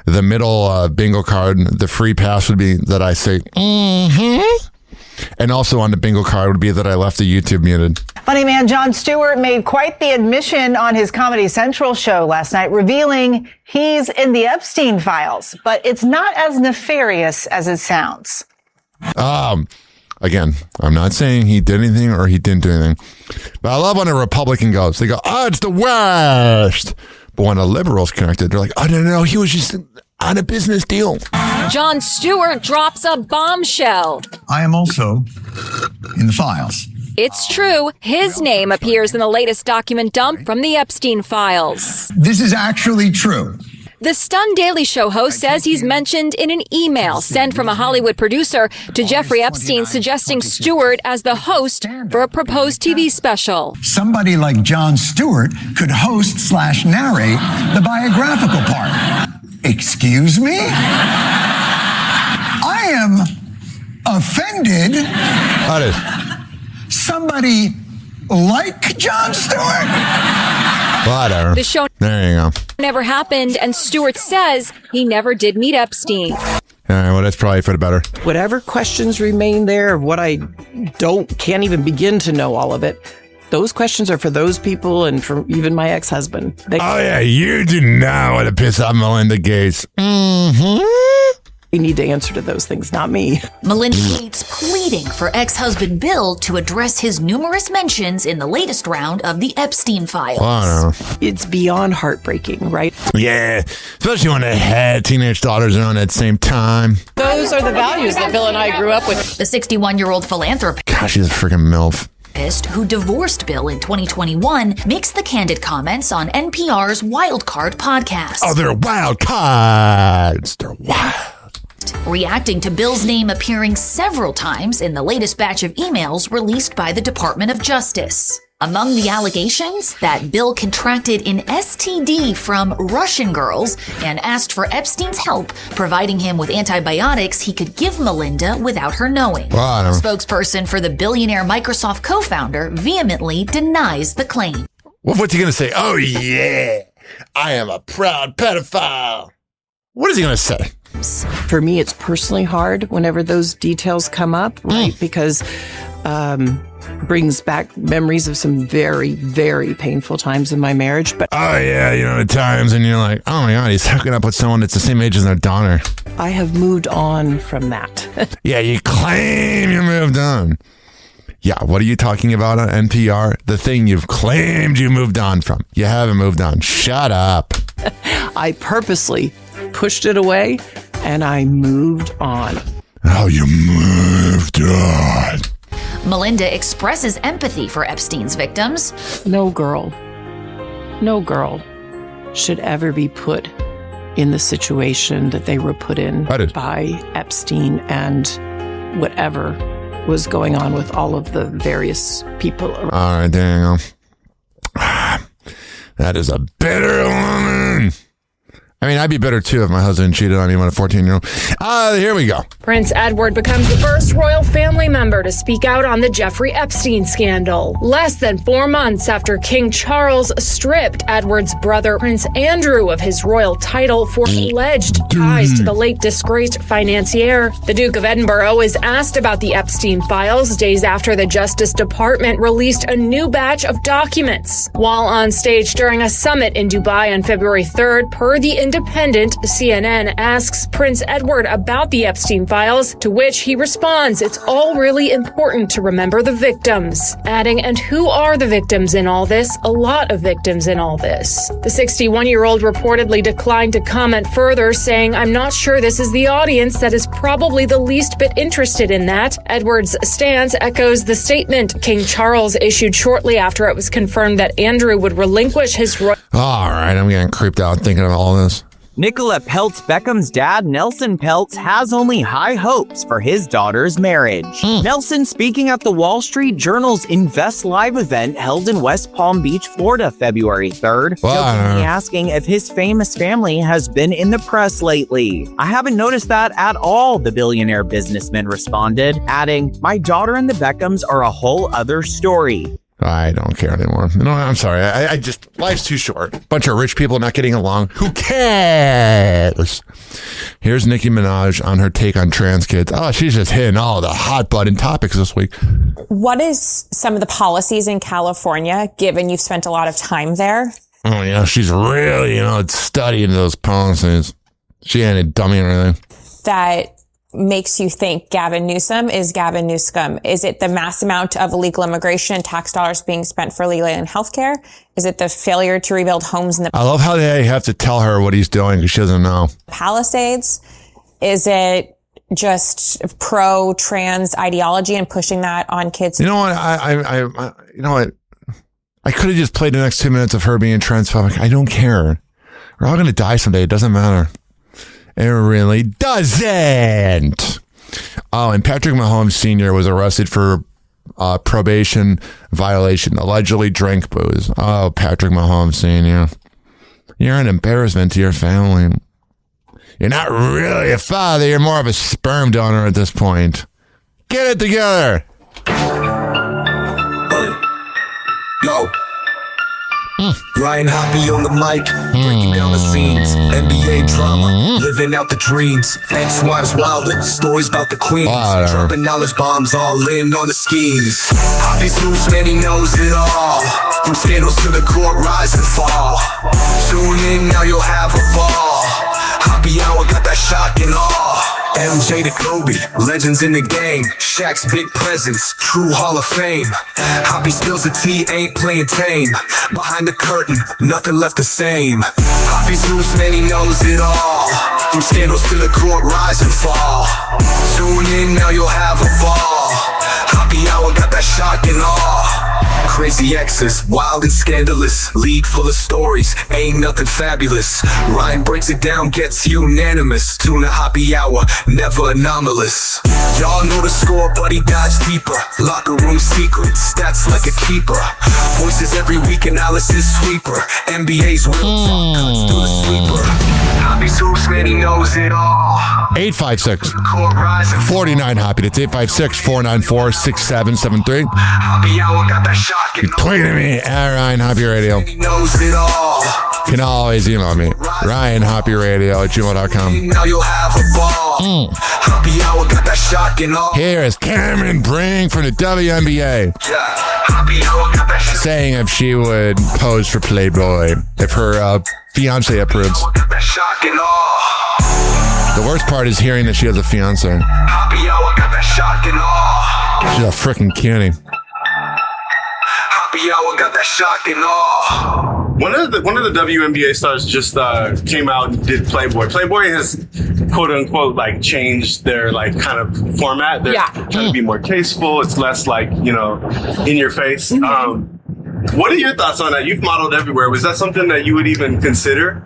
The middle bingo card, the free pass would be that I say, And also on the bingo card would be that I left the YouTube muted. Funny man Jon Stewart made quite the admission on his Comedy Central show last night, revealing he's in the Epstein files, but it's not as nefarious as it sounds. Again, I'm not saying he did anything or he didn't do anything, but I love when a Republican goes, they go, oh, it's the worst. But when a liberal's connected, they're like, I don't know, he was just on a business deal. Jon Stewart drops a bombshell. I am also in the files. It's true. His name appears in the latest document dump from the Epstein files. This is actually true. The Stunned Daily Show host says he's mentioned in an email sent from a Hollywood producer to Jeffrey Epstein suggesting Stewart as the host for a proposed TV special. Somebody like Jon Stewart could host/narrate the biographical part. Excuse me? I am offended. Somebody like Jon Stewart? Whatever. The show there you go. Never happened, and Stewart says he never did meet Epstein. All right, well, that's probably for the better. Whatever questions remain there, what I can't even begin to know all of it, those questions are for those people and for even my ex-husband. You do not want to piss off Melinda Gates. You need to answer to those things, not me. Melinda Gates pleading for ex-husband Bill to address his numerous mentions in the latest round of the Epstein files. It's beyond heartbreaking, right? Yeah, especially when they had teenage daughters around at the same time. Those are the values that Bill and I grew up with. The 61-year-old philanthropist. Gosh, she's a freaking MILF. Who divorced Bill in 2021 makes the candid comments on NPR's Wild Card podcast. Oh, they're wild cards. They're wild. reacting to Bill's name appearing several times in the latest batch of emails released by the Department of Justice. Among the allegations, that Bill contracted an STD from Russian girls and asked for Epstein's help, providing him with antibiotics he could give Melinda without her knowing. Wow. Spokesperson for the billionaire Microsoft co-founder vehemently denies the claim. What's he going to say? Oh, yeah, I am a proud pedophile. What is he going to say? For me, it's personally hard whenever those details come up, right? Because brings back memories of some very, very painful times in my marriage. But oh yeah, the times, and you're like, oh my God, he's hooking up with someone that's the same age as their daughter. I have moved on from that. Yeah, you claim you moved on. Yeah, what are you talking about on NPR? The thing you've claimed you moved on from. You haven't moved on. Shut up. I purposely pushed it away, and I moved on. Oh, you moved on. Melinda expresses empathy for Epstein's victims. No girl should ever be put in the situation that they were put in by Epstein and whatever was going on with all of the various people around. All right, there you go. That is a bitter woman. I mean, I'd be bitter too if my husband cheated on me when a 14-year-old. Here we go. Prince Edward becomes the first royal family member to speak out on the Jeffrey Epstein scandal. Less than 4 months after King Charles stripped Edward's brother Prince Andrew of his royal title for alleged ties to the late disgraced financier, the Duke of Edinburgh was asked about the Epstein files days after the Justice Department released a new batch of documents. While on stage during a summit in Dubai on February 3rd, per the Independent, CNN asks Prince Edward about the Epstein files, to which he responds, "It's all really important to remember the victims," adding, "And who are the victims in all this? A lot of victims in all this." The 61-year-old reportedly declined to comment further, saying, "I'm not sure this is the audience that is probably the least bit interested in that." Edward's stance echoes the statement King Charles issued shortly after it was confirmed that Andrew would relinquish his royal... All right, I'm getting creeped out thinking of all this. Nicola Peltz Beckham's dad, Nelson Peltz, has only high hopes for his daughter's marriage. Nelson speaking at the Wall Street Journal's Invest Live event held in West Palm Beach, Florida, February 3rd, jokingly asking if his famous family has been in the press lately. "I haven't noticed that at all," the billionaire businessman responded, adding, "My daughter and the Beckhams are a whole other story." I don't care anymore. I'm sorry. I just, life's too short. Bunch of rich people not getting along. Who cares? Here's Nicki Minaj on her take on trans kids. Oh, she's just hitting all the hot button topics this week. What is some of the policies in California, given you've spent a lot of time there? Oh, she's really, studying those policies. She ain't a dummy or anything. That makes you think Gavin Newsom is Gavin Newsom? Is it the mass amount of illegal immigration and tax dollars being spent for illegal and healthcare? Is it the failure to rebuild homes in the... I love how they have to tell her what he's doing because she doesn't know. Palisades? Is it just pro-trans ideology and pushing that on kids? You know what? I could have just played the next 2 minutes of her being transphobic. I don't care. We're all going to die someday. It doesn't matter. It really doesn't. Oh, and Patrick Mahomes Sr. was arrested for probation violation, allegedly drank booze. Oh, Patrick Mahomes Sr. You're an embarrassment to your family. You're not really a father. You're more of a sperm donor at this point. Get it together. Yo. Ryan Hoppe on the mic, breaking down the scenes. NBA drama, living out the dreams. Ex-wives wildin', stories about the queens. Dropping knowledge bombs, all in on the schemes. Hoppe's loose, man, he knows it all. From scandals to the court, rise and fall. Tune in, now you'll have a ball. Hoppe Hour got that shock and awe. MJ to Kobe, legends in the game. Shaq's big presence, true Hall of Fame. Hoppe spills the tea, ain't playing tame. Behind the curtain, nothing left the same. Hoppe's loose, man, he knows it all. From scandals to the court, rise and fall. Tune in, now you'll have a ball. Hoppe Hour got that shock and awe. crazy exes, wild and scandalous. Lead full of stories, ain't nothing fabulous. Ryan breaks it down, gets unanimous. Tuna Hoppy Hour, never anomalous. Y'all know the score, but he dives deeper. Locker room secrets, stats like a keeper. Voices every week, analysis sweeper. NBA's will talk, cuts through the sweeper. Hoppy's hoops, man, he knows it all. 856-49 Hoppy. That's 856-494-6773. Hoppy Hour got that shock. You're tweeting me at Ryan Hoppy Radio. He knows it all. You can always email me, RyanHoppyRadio@gmail.com. Now you'll have a ball. Hoppy Hour got that shock and all. Here is Cameron Brink from the WNBA Hoppy Hour got that shock. saying if she would pose for Playboy if her fiance approves. Shock and all. The worst part is hearing that she has a fiance. Hoppy Hour got that shock and all. She's a freaking cutie. Hoppy Hour got that shock and all. One of the WNBA stars just came out and did Playboy. Playboy has quote unquote like changed their like kind of format. They're trying to be more tasteful. It's less like, you know, in your face. What are your thoughts on that? You've modeled everywhere. Was that something that you would even consider?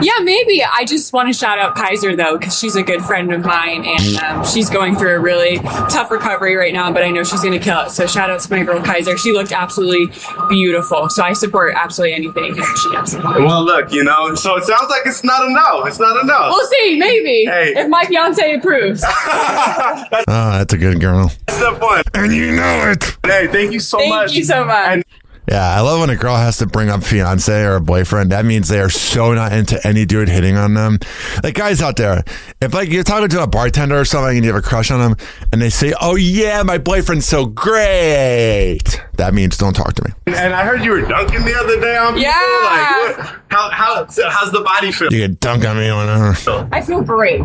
Yeah, maybe. I just want to shout out Kaiser, though, because she's a good friend of mine, and she's going through a really tough recovery right now, but I know she's going to kill it. So shout out to my girl, Kaiser. She looked absolutely beautiful. So I support absolutely anything she does. Well, look, you know, so it sounds like it's not a no. It's not a no. We'll see, maybe, Hey. if my fiance approves. Oh, that's a good girl. That's the point. And you know it. Hey, thank you so much. Thank you so much. And Yeah, I love when a girl has to bring up fiance or a boyfriend. That means they are so not into any dude hitting on them. Like guys out there, if like you're talking to a bartender or something and you have a crush on them and they say, "Oh yeah, my boyfriend's so great," that means don't talk to me. and I heard you were dunking the other day on people. Yeah. Like, how's the body feel? You can dunk on me whenever. I feel great.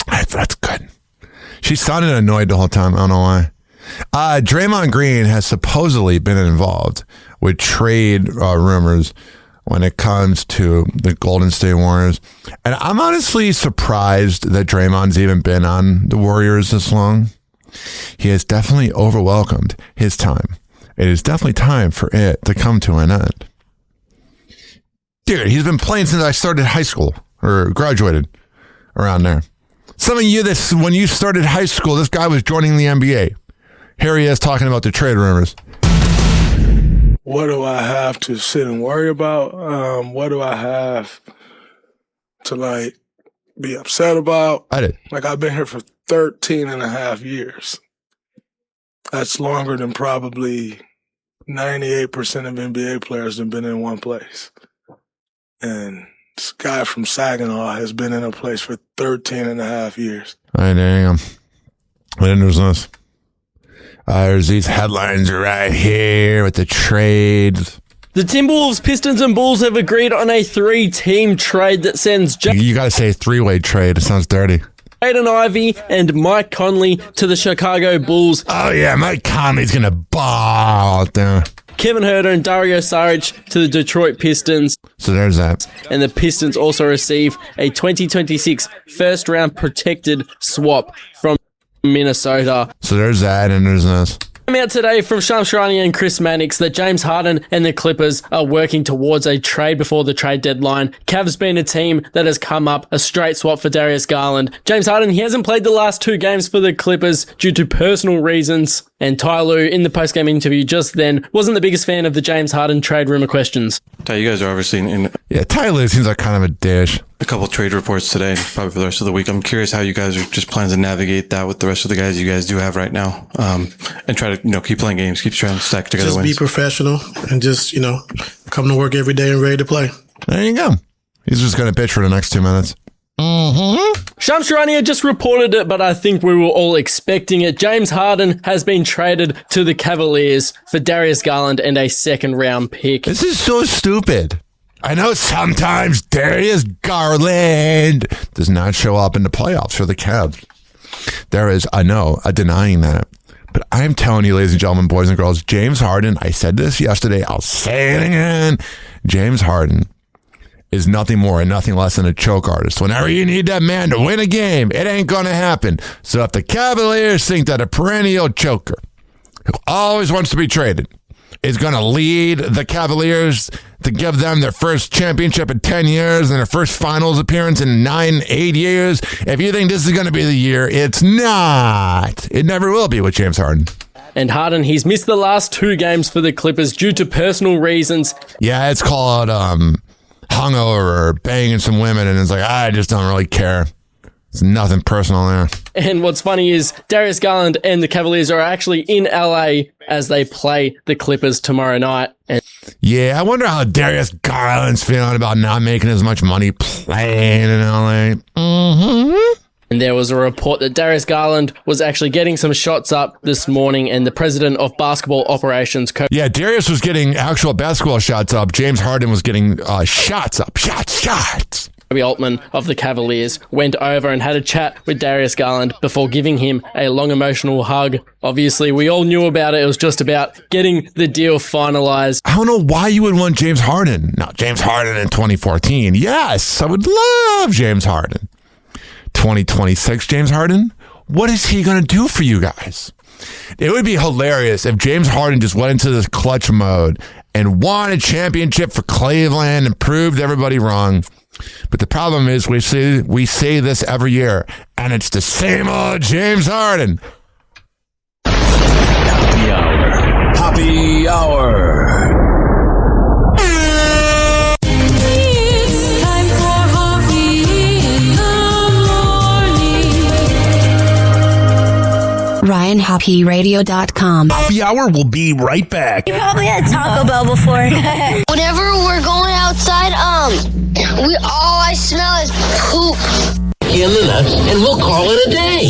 That's good. She sounded annoyed the whole time. I don't know why. Draymond Green has supposedly been involved with trade rumors when it comes to the Golden State Warriors. And I'm honestly surprised that Draymond's even been on the Warriors this long. He has definitely overwhelmed his time. It is definitely time for it to come to an end. Dude, he's been playing since I started high school or graduated around there. Some of you, when you started high school, this guy was joining the NBA. Here he is talking about the trade rumors. What do I have to sit and worry about? What do I have to like be upset about? I did. Like I've been here for 13 and a half years. That's longer than probably 98% of NBA players have been in one place. And this guy from Saginaw has been in a place for 13 and a half years. All right, there you go. What there's this? There's these headlines right here with the trades. The Timberwolves, Pistons, and Bulls have agreed on a 3-team trade that sends You got to say three-way trade. It sounds dirty. Jaden Ivey and Mike Conley to the Chicago Bulls. Oh, yeah, Mike Conley's going to ball out there. Kevin Huerter and Dario Saric to the Detroit Pistons. So there's that. And the Pistons also receive a 2026 first-round protected swap from Minnesota. So there's that, and there's this. Came out today from Shams Charania and Chris Mannix that James Harden and the Clippers are working towards a trade before the trade deadline. Cavs been a team that has come up a straight swap for Darius Garland. James Harden, he hasn't played the last 2 games for the Clippers due to personal reasons. And Ty Lue, in the post-game interview just then, wasn't the biggest fan of the James Harden trade rumor questions. Ty, you guys are obviously in Yeah, Ty Lue seems like kind of a dish. A couple trade reports today, probably for the rest of the week. I'm curious how you guys are just planning to navigate that with the rest of the guys you guys do have right now, and try to keep playing games, keep trying to stack together just wins. Be professional and just come to work every day and ready to play. There you go. He's just going to pitch for the next 2 minutes. Shams Charania just reported it, but I think we were all expecting it. James Harden has been traded to the Cavaliers for Darius Garland and a second-round pick. This is so stupid. I know sometimes Darius Garland does not show up in the playoffs for the Cavs. There is, I know, a denying that. But I'm telling you, ladies and gentlemen, boys and girls, James Harden, I said this yesterday, I'll say it again. James Harden is nothing more and nothing less than a choke artist. Whenever you need that man to win a game, it ain't going to happen. So if the Cavaliers think that a perennial choker who always wants to be traded is going to lead the Cavaliers to give them their first championship in 10 years and their first finals appearance in 8 years. If you think this is going to be the year, it's not. It never will be with James Harden. And Harden, he's missed the last 2 games for the Clippers due to personal reasons. Yeah, it's called hungover or banging some women, and it's like, I just don't really care. It's nothing personal there. And what's funny is Darius Garland and the Cavaliers are actually in LA as they play the Clippers tomorrow night. And yeah, I wonder how Darius Garland's feeling about not making as much money playing in LA. And there was a report that Darius Garland was actually getting some shots up this morning, and the president of basketball operations... Yeah, Darius was getting actual basketball shots up. James Harden was getting shots up. Shots. Kobe Altman of the Cavaliers went over and had a chat with Darius Garland before giving him a long emotional hug. Obviously, we all knew about it. It was just about getting the deal finalized. I don't know why you would want James Harden. No, James Harden in 2014. Yes, I would love James Harden. 2026 James Harden? What is he going to do for you guys? It would be hilarious if James Harden just went into this clutch mode and won a championship for Cleveland and proved everybody wrong. But the problem is we say this every year, and it's the same old James Harden. Happy Hour. Happy Hour. It's time for Hoppe in the morning. RyanHoppeRadio.com. Happy Hour will be right back. You probably had Taco Bell before. Whenever we're going outside, all I smell is poop. In the nuts, and we'll call it a day.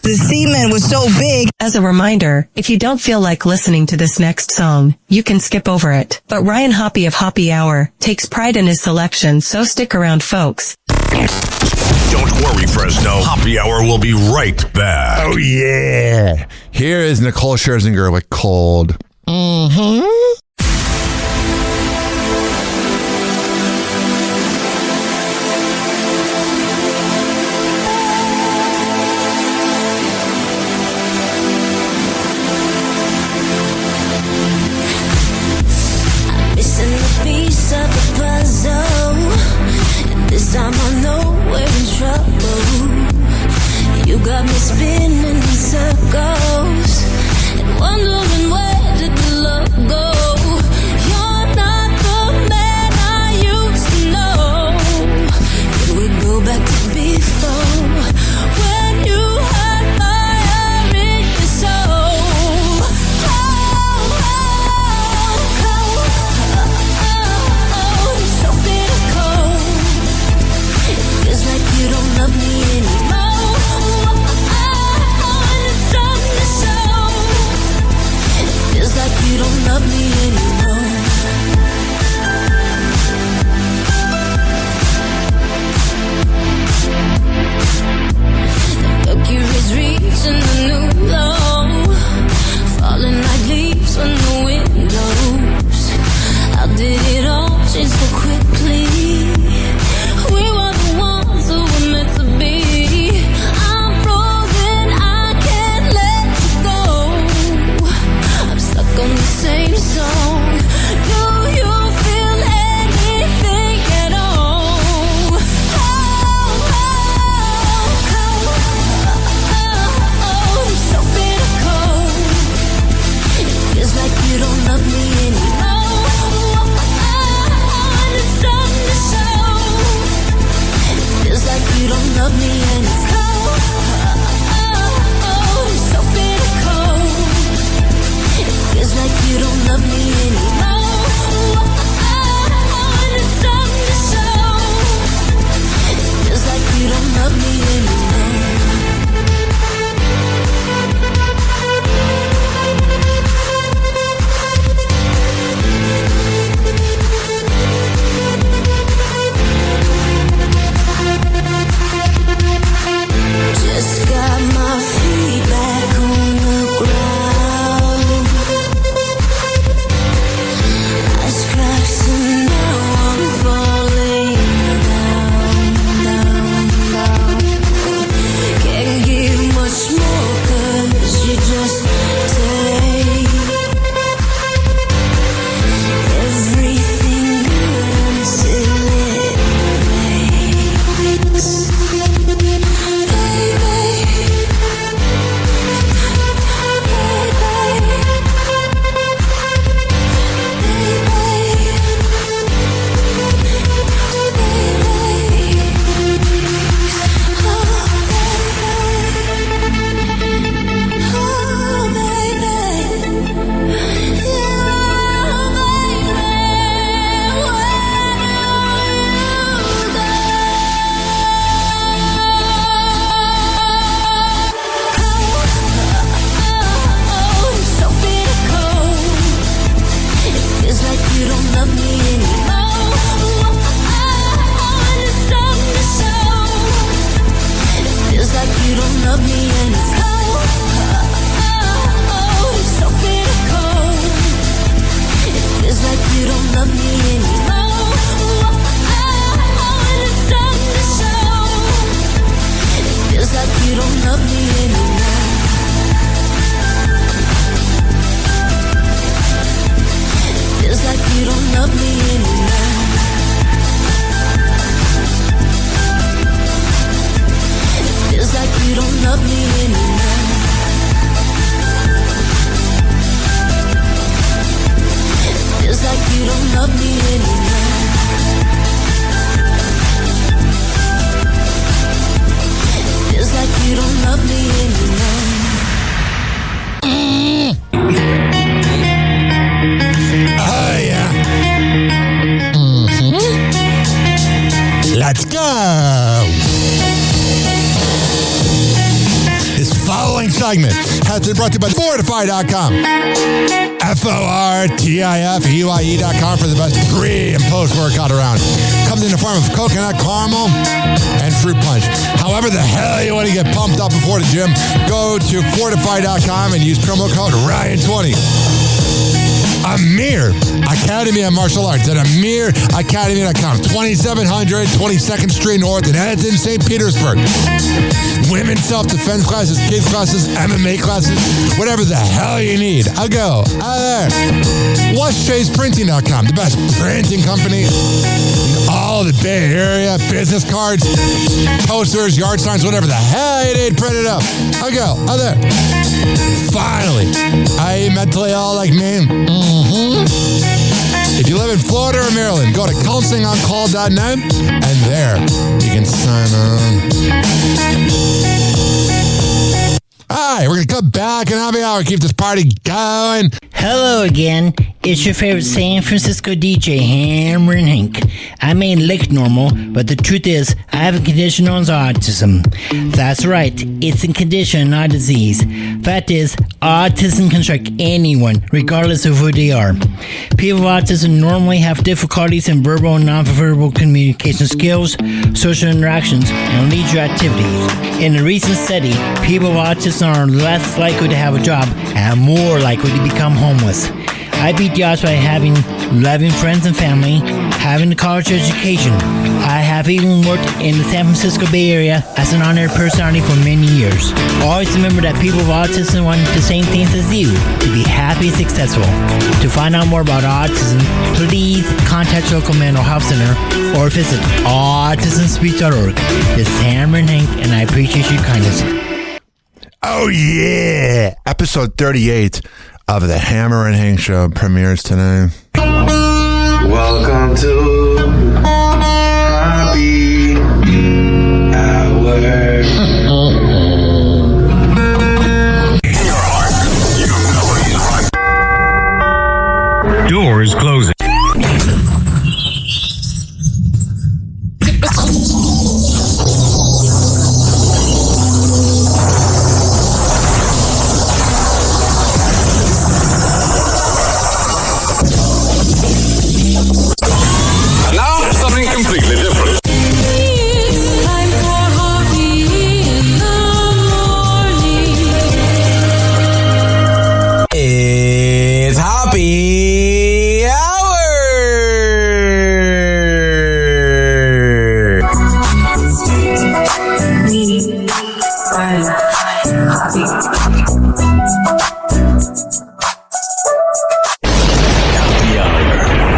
The semen was so big. As a reminder, if you don't feel like listening to this next song, you can skip over it. But Ryan Hoppe of Hoppe Hour takes pride in his selection, so stick around, folks. Don't worry, Fresno. Happy Hour will be right back. Oh, yeah. Here is Nicole Scherzinger with Cold. This time I know we're in trouble. You got me spinning in circles and wondering where did the love go. segment has been brought to you by Fortify.com. FORTIFUIE.com for the best pre and post workout around. Comes in the form of coconut caramel and fruit punch. However the hell you want to get pumped up before the gym, go to Fortify.com and use promo code Ryan20. Amir Academy of Martial Arts at AmirAcademy.com. 2700 22nd Street North in Edmonton, St. Petersburg. Women's self-defense classes, kids classes, MMA classes, whatever the hell you need. I'll go. There. WhatShay'sPrinting.com, the best printing company in all the Bay Area. Business cards, posters, yard signs, whatever the hell you need printed up. I'll go. There. Finally, are you mentally ill like me? If you live in Florida or Maryland, go to counselingoncall.net and there you can sign on. All right, we're going to come back in happy hour, keep this party going. Hello again. It's your favorite San Francisco DJ, Hammer and Hank. I may look normal, but the truth is, I have a condition known as autism. That's right, it's a condition, not a disease. Fact is, autism can strike anyone, regardless of who they are. People with autism normally have difficulties in verbal and non-verbal communication skills, social interactions, and leisure activities. In a recent study, people with autism are less likely to have a job and more likely to become homeless. I beat the odds by having loving friends and family, having a college education. I have even worked in the San Francisco Bay Area as an honored personality for many years. Always remember that people with autism want the same things as you, to be happy and successful. To find out more about autism, please contact your local mental health center or visit autismspeech.org. This is Hammer and Hank, and I appreciate your kindness. Oh yeah! Episode 38 of the Hammer and Hank Show premieres today. Welcome to Happy Hour. Doors closing. It's Happy Hour.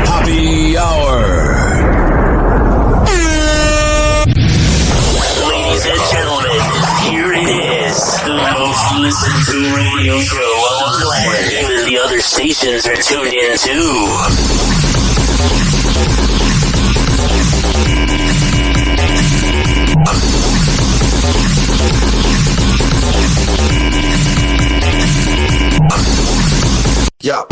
Happy Hour. Ladies and gentlemen, here it is, the most listened to radio show on the planet. Even the other stations are tuned in too. Yup.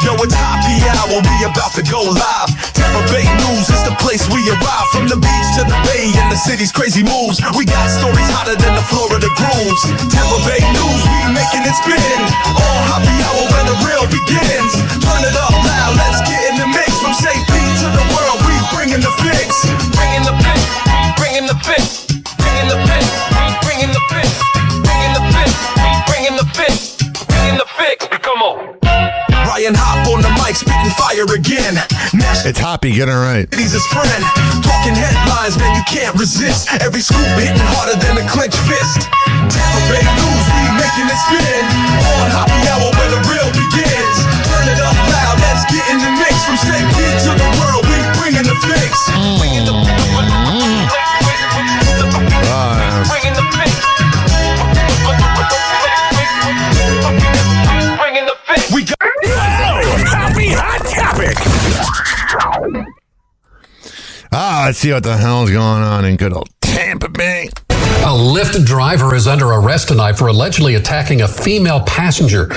Yo, it's Happy Hour, we about to go live. Tampa Bay News is the place we arrive. From the beach to the bay and the city's crazy moves. We got stories hotter than the Florida grooves. Tampa Bay News, we making it spin. All Happy Hour where the real begins. Turn it up loud, let's get in the mix. From St. Pete to the world, we bringing the fix. Bringing the fix, bringing the fix. Bringing the fix, bringing the fix. Bringing the fix, bringing the fix. Bringing the fix, come on. Ryan Hoppe on the mic, spitting fire again. It's Hoppy, get it right. He's his friend, talking headlines, man, you can't resist. Every scoop hitting harder than a clenched fist. Tampa Bay News, we making it spin. On Happy Hour where the real begins. Turn it up loud, let's get in the mix. From St. Pete to the world, we bringing the fix. Bringing the fix. Bringing the fix. We got Happy Hot Topic. Let's see what the hell's going on in good old Tampa Bay. A Lyft driver is under arrest tonight for allegedly attacking a female passenger.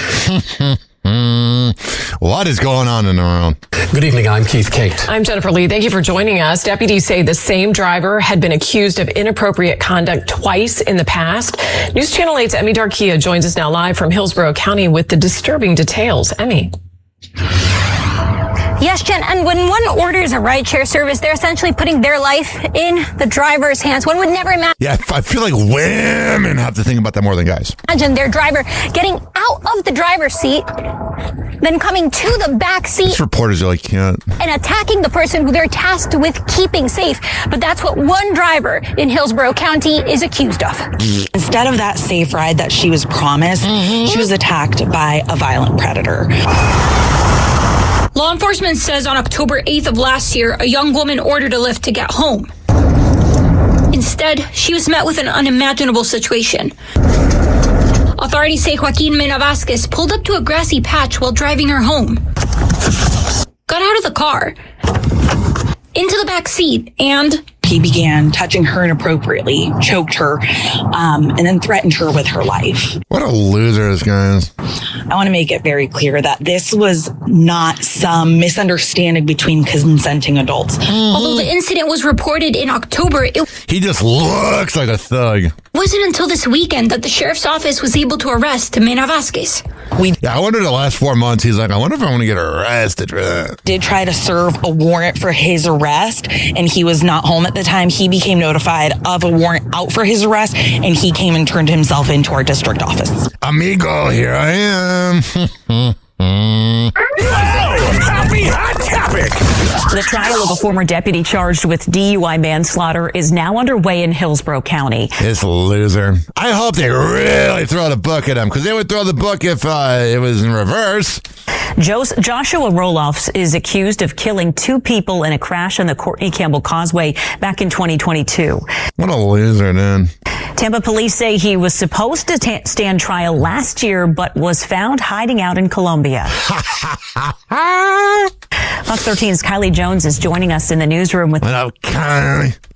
Well, What is going on in the world? Good evening, I'm Keith Kate. I'm Jennifer Lee. Thank you for joining us. Deputies say the same driver had been accused of inappropriate conduct twice in the past. News Channel 8's Emmy Darkia joins us now live from Hillsborough County with the disturbing details. Emmy. Yes, Jen, and when one orders a rideshare service, they're essentially putting their life in the driver's hands. One would never Yeah, I feel like women have to think about that more than guys. imagine their driver getting out of the driver's seat, then coming to the back seat These reporters really can't. and attacking the person who they're tasked with keeping safe. But that's what one driver in Hillsborough County is accused of. Instead of that safe ride that she was promised, she was attacked by a violent predator. Law enforcement says on October 8th of last year, a young woman ordered a lift to get home. Instead, she was met with an unimaginable situation. Authorities say Joaquin Mena Vasquez pulled up to a grassy patch while driving her home. Got out of the car, into the back seat, and He began touching her inappropriately, choked her, and then threatened her with her life. What a loser this guy is. I want to make it very clear that this was not some misunderstanding between consenting adults. although the incident was reported in October, it He just looks like a thug. wasn't until this weekend that the sheriff's office was able to arrest Mena Vasquez. I wonder the last 4 months, he's like, I wonder if I want to get arrested for that. Did try to serve a warrant for his arrest, and he was not home at the time. He became notified of a warrant out for his arrest, and he came and turned himself into our district office. Amigo, here I am. Happy Hot Topic! The trial of a former deputy charged with DUI manslaughter is now underway in Hillsborough County. This loser. I hope they really throw the book at him, because they would throw the book if it was in reverse. Joshua Roloffs is accused of killing 2 people in a crash on the Courtney Campbell Causeway back in 2022. What a loser, man. Tampa police say he was supposed to stand trial last year, but was found hiding out in Colombia. Fox 13's Kylie Jones is joining us in the newsroom with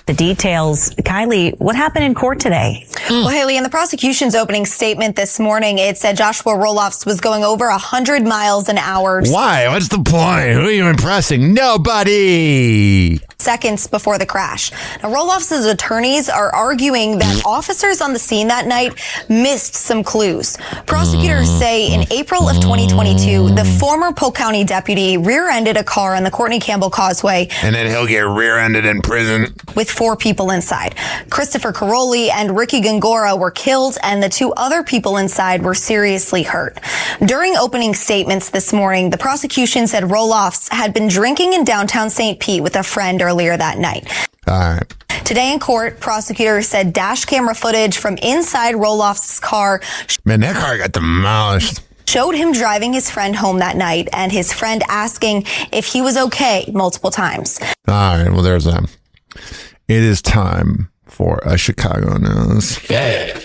the details. Kylie, what happened in court today? Well, Haley, in the prosecution's opening statement this morning, it said Joshua Roloffs was going over 100 miles an hour. Why? What's the point? Who are you impressing? Nobody. Seconds before the crash. Now, Roloffs' attorneys are arguing that officers on the scene that night missed some clues. Prosecutors say in April of 2022, the former Polk County deputy rear-ended a car on the Courtney Campbell Causeway. And then he'll get rear-ended in prison. With 4 people inside. Christopher Caroli and Ricky Gongora were killed, and the 2 other people inside were seriously hurt. During opening statements this morning, the prosecution said Roloffs had been drinking in downtown St. Pete with a friend earlier that night. All right. Today in court, prosecutors said dash camera footage from inside Roloffs' car Man, that car got demolished. showed him driving his friend home that night and his friend asking if he was okay multiple times. All right, well, there's that. It is time for a Chicago news. Yeah.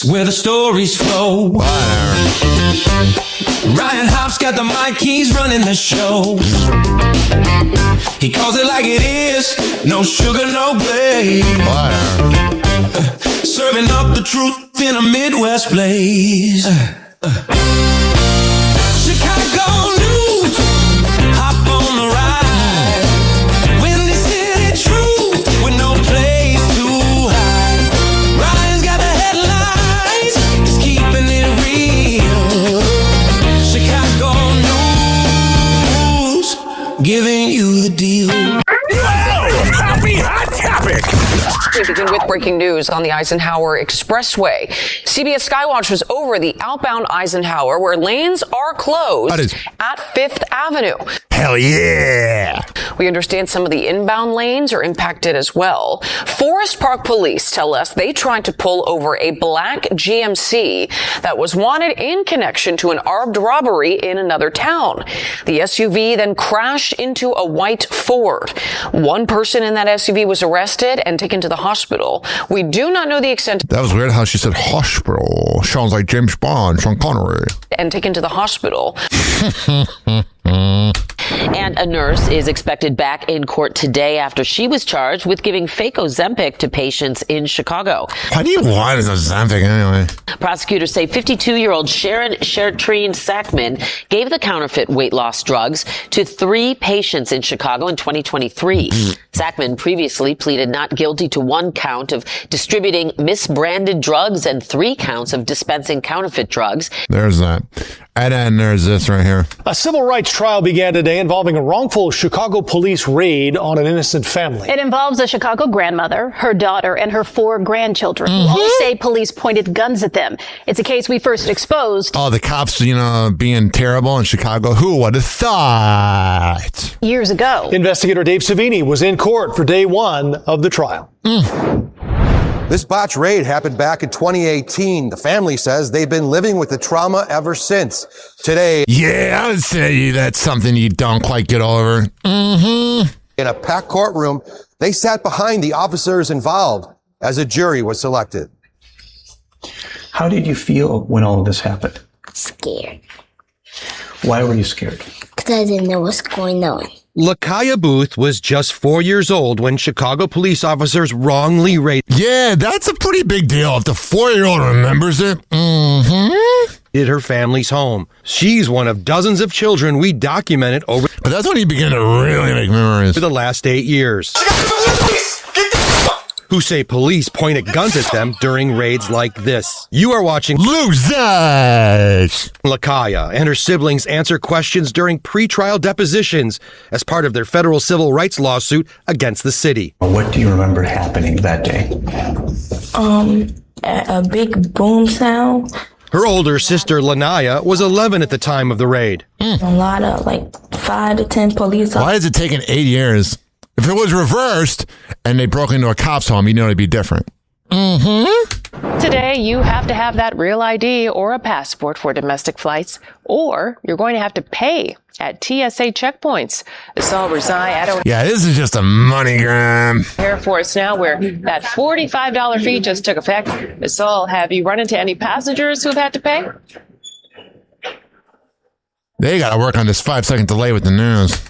Where the stories flow. Ryan Hopp's got the mic, he's running the show. He calls it like it is, no sugar, no blame. Serving up the truth in a Midwest blaze. Chicago news, hop on the ride. When they city truth with no place to hide. Ryan's got the headlines, he's keeping it real. Chicago news, giving you the deal. Happy Hot Topic! We begin with breaking news on the Eisenhower Expressway. CBS Skywatch was over the outbound Eisenhower, where lanes are closed at 5th Avenue. hell yeah. We understand some of the inbound lanes are impacted as well. Forest Park police tell us they tried to pull over a black GMC that was wanted in connection to an armed robbery in another town. The SUV then crashed into a white Ford. One person in that SUV was arrested and taken to the hospital. We do not know the extent. That was weird how she said hospital. Sounds like James Bond, Sean Connery. And taken to the hospital. And a nurse is expected back in court today after she was charged with giving fake Ozempic to patients in Chicago. Why do you want Ozempic anyway? Prosecutors say 52-year-old Sharon Shertrine Sackman gave the counterfeit weight loss drugs to 3 patients in Chicago in 2023. Sackman previously pleaded not guilty to 1 count of distributing misbranded drugs and 3 counts of dispensing counterfeit drugs. There's that. And then there's this right here. A civil rights trial began today involving a wrongful Chicago police raid on an innocent family. It involves a Chicago grandmother, her daughter, and her 4 grandchildren who all say police pointed guns at them. It's a case we first exposed. Oh, the cops, being terrible in Chicago. Who would have thought? Years ago. Investigator Dave Savini was in court for day 1 of the trial. This botch raid happened back in 2018. The family says they've been living with the trauma ever since. Today, yeah, I would say that's something you don't quite get over. In a packed courtroom, they sat behind the officers involved as a jury was selected. How did you feel when all of this happened? Scared. Why were you scared? Because I didn't know what's going on. Lakaya Booth was just 4 years old when Chicago police officers wrongly raided. Yeah, that's a pretty big deal if the 4-year-old remembers it. Her family's home. She's one of dozens of children we documented over. But that's when you begin to really make memories. For the last 8 years. Who say police pointed guns at them during raids like this. You are watching Losers! Lakaya and her siblings answer questions during pre-trial depositions as part of their federal civil rights lawsuit against the city. What do you remember happening that day? A big boom sound. Her older sister, Lanaya, was 11 at the time of the raid. A lot of 5 to 10 police officers. Why has it taken 8 years? If it was reversed and they broke into a cop's home, it'd be different. Today, you have to have that real ID or a passport for domestic flights, or you're going to have to pay at TSA checkpoints. This all reside at Yeah, this is just a money grab. Air Force now, where that $45 fee just took effect. This all, have you run into any passengers who've had to pay? They got to work on this 5-second delay with the news.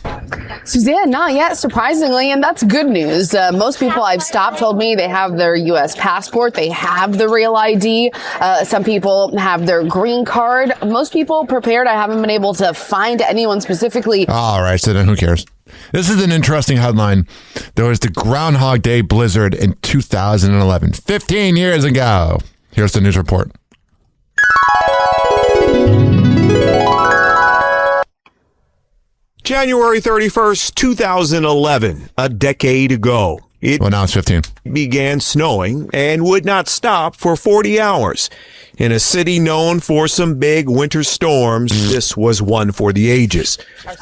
Suzanne, not yet, surprisingly, and that's good news. Most people I've stopped told me they have their U.S. passport, they have the real ID. Some people have their green card. Most people prepared. I haven't been able to find anyone specifically. All right, so then who cares? This is an interesting headline. There was the Groundhog Day blizzard in 2011, 15 years ago. Here's the news report. January 31st, 2011, a decade ago. Now it's 15. Began snowing and would not stop for 40 hours. In a city known for some big winter storms, this was one for the ages.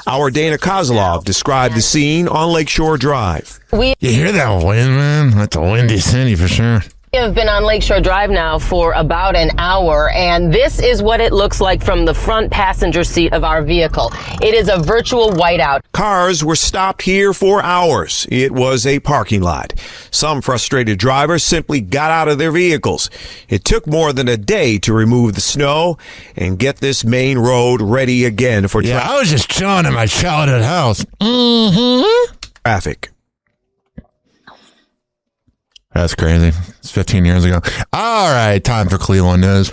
Our Dana Kozlov described the scene on Lakeshore Drive. You hear that wind, man? That's a windy city for sure. We have been on Lakeshore Drive now for about an hour, and this is what it looks like from the front passenger seat of our vehicle. It is a virtual whiteout. Cars were stopped here for hours. It was a parking lot. Some frustrated drivers simply got out of their vehicles. It took more than a day to remove the snow and get this main road ready again for traffic. I was just chilling in my childhood house. Traffic. That's crazy. It's 15 years ago. All right, time for Cleveland News.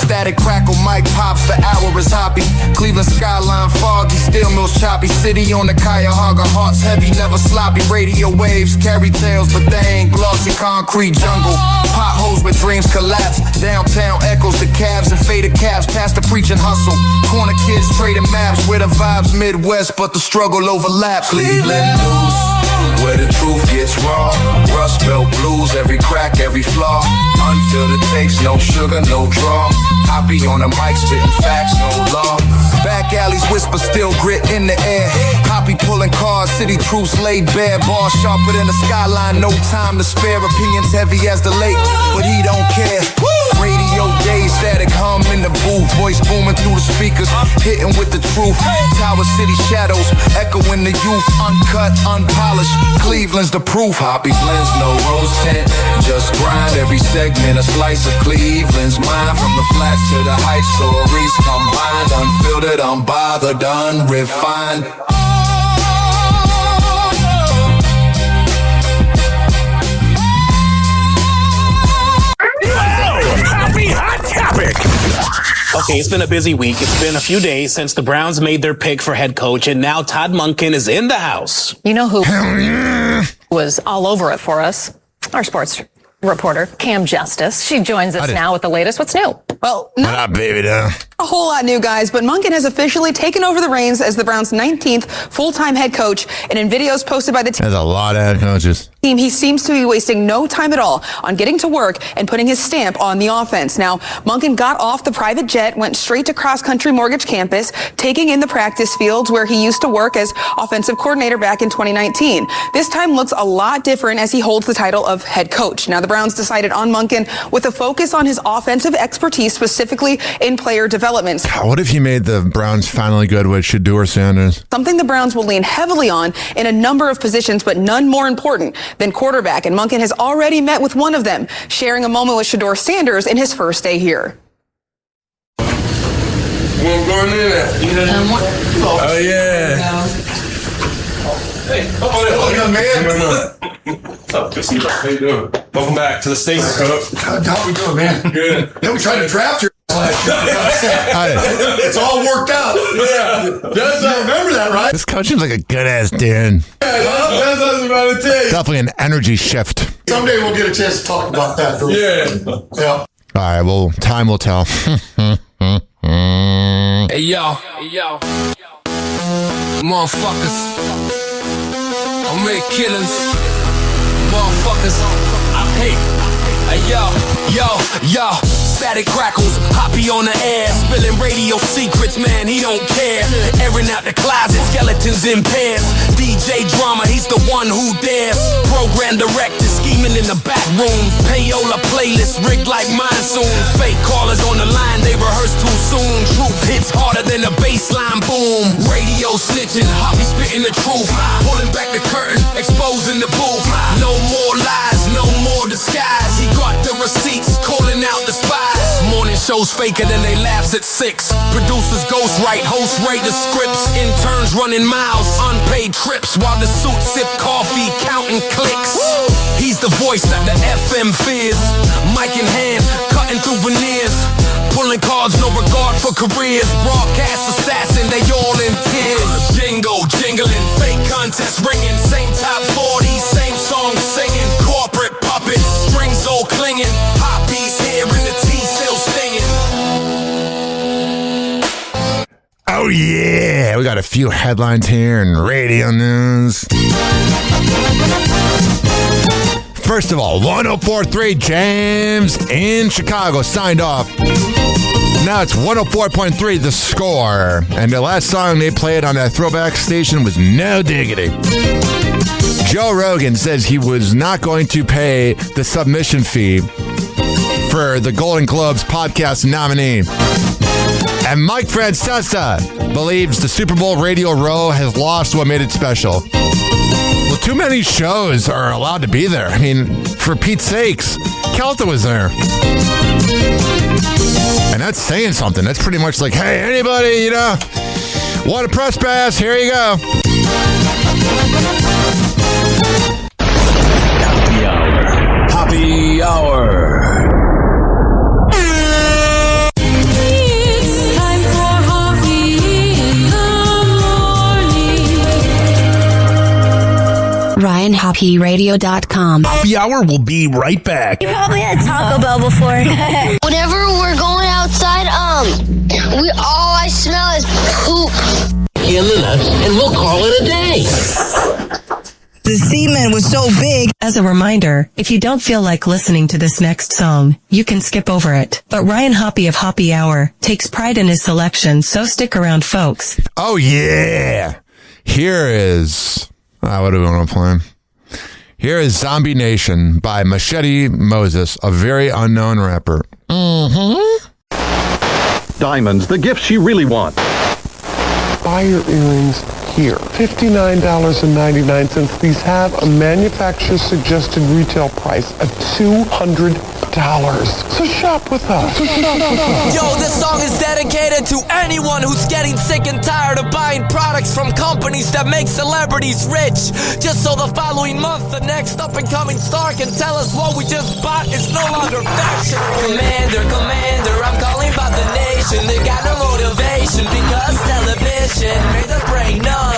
Static crackle, mic pops, the hour is hoppy. Cleveland skyline foggy, steel mills choppy. City on the Cuyahoga, hearts heavy, never sloppy. Radio waves carry tales, but they ain't glossy. Concrete jungle, potholes where dreams collapse. Downtown echoes the cabs and faded caps. Past the preaching hustle, corner kids trading maps. Where the vibes Midwest, but the struggle overlaps. Cleveland news, where the truth gets raw. Rust Belt every flaw. Unfiltered takes, no sugar, no draw. Hoppy on the mic, spitting facts, no law. Back alleys whisper, still grit in the air. Hoppy pulling cars, city truths laid bare. Bars sharper than the skyline, no time to spare. Opinions heavy as the lake, but he don't care. Radio days, static hum in the booth. Voice booming through the speakers, hitting with the truth. Tower City shadows, echoing the youth. Uncut, unpolished, Cleveland's the proof. Hoppy blends, no rose tint, just grind. Every segment a slice of Cleveland's mind. From the flats to the heights, stories combined. Unfiltered, unbothered, unrefined. Happy Hot Topic. Okay, it's been a busy week. It's been a few days since the Browns made their pick for head coach, and now Todd Monken is in the house. You know who was all over it for us? Our sports reporter, Cam Justice. She joins us now with the latest. What's new? Well, What up, baby? a whole lot new, guys, but Monken has officially taken over the reins as the Browns' 19th full-time head coach. And in videos posted by the team, There's a lot of head coaches. he seems to be wasting no time at all on getting to work and putting his stamp on the offense. Now, Monken got off the private jet, went straight to Cross Country Mortgage Campus, taking in the practice fields where he used to work as offensive coordinator back in 2019. This time looks a lot different as he holds the title of head coach. Now, the Browns decided on Monken with a focus on his offensive expertise, specifically in player development. What if he made the Browns finally good with Shedeur Sanders? Something the Browns will lean heavily on in a number of positions, but none more important than quarterback. And Monken has already met with one of them, sharing a moment with Shedeur Sanders in his first day here. What's going in there? Oh, yeah. Hey, young man. What's up, Chrissy? How you doing? Welcome back to the States. How we doing, man? Good. Then we tried to draft your last year. It's all worked out. Yeah. I remember that, right? This coach seems like a good-ass dude. Yeah, that's what I was about to tell you. Definitely an energy shift. Someday we'll get a chance to talk about that, though. Yeah. All right, well, time will tell. Hey, yo. Motherfuckers. I make killings. Motherfuckers. Hey, yo. Static crackles, Hoppy on the air, spilling radio secrets, man, he don't care. Airing out the closet, skeletons in pairs. DJ drama, he's the one who dares. Program director, scheming in the back rooms. Payola playlist, rigged like monsoons. Fake callers on the line, they rehearse too soon. Truth hits harder than a baseline boom. Radio snitching, Hoppy spitting the truth. Pulling back the curtain, exposing the booth. No more lies, no more disguise. He got the receipts, calling out the spies. Morning shows faker than they laughs at 6. Producers ghostwrite, hosts rate the scripts. Interns running miles, unpaid trips. While the suits sip coffee, counting clicks. He's the voice that the FM fears. Mic in hand, cutting through veneers. Pulling cards, no regard for careers. Broadcast assassin, they all in tears. Jingling, fake contest ringing. Same top 40, same song singing. Corporate puppet, strings all clinging. Hoppy's here and the tea still stinging. Oh, yeah. We got a few headlines here in radio news. First of all, 104.3 James in Chicago signed off. Now it's 104.3 The Score. And the last song they played on that throwback station was No Diggity. Joe Rogan says he was not going to pay the submission fee for the Golden Globes podcast nominee. And Mike Francesa believes the Super Bowl Radio Row has lost what made it special. Well, too many shows are allowed to be there. I mean, for Pete's sakes, Kelta was there. And that's saying something. That's pretty much like, hey, anybody, want a press pass? Here you go. Happy hour. RyanHoppyRadio.com. Happy hour will be right back. You probably had Taco Bell before. Whenever we're going outside, all I smell is poop. Killing us, and we'll call it a day. The semen was so big. As a reminder, if you don't feel like listening to this next song, you can skip over it. But Ryan Hoppe of Hoppe Hour takes pride in his selection, so stick around, folks. Oh, yeah. Here is... what do we want to play? Here is Zombie Nation by Machete Moses, a very unknown rapper. Mm-hmm. Diamonds, the gifts you really want. Buy your earrings here. $59.99. These have a manufacturer's suggested retail price of $200. So shop with us. Yo, this song is dedicated to anyone who's getting sick and tired of buying products from companies that make celebrities rich. Just so the following month, the next up-and-coming star can tell us what we just bought is no longer fashion. Commander, I'm calling about the nation. They got no motivation because television made the brain numb.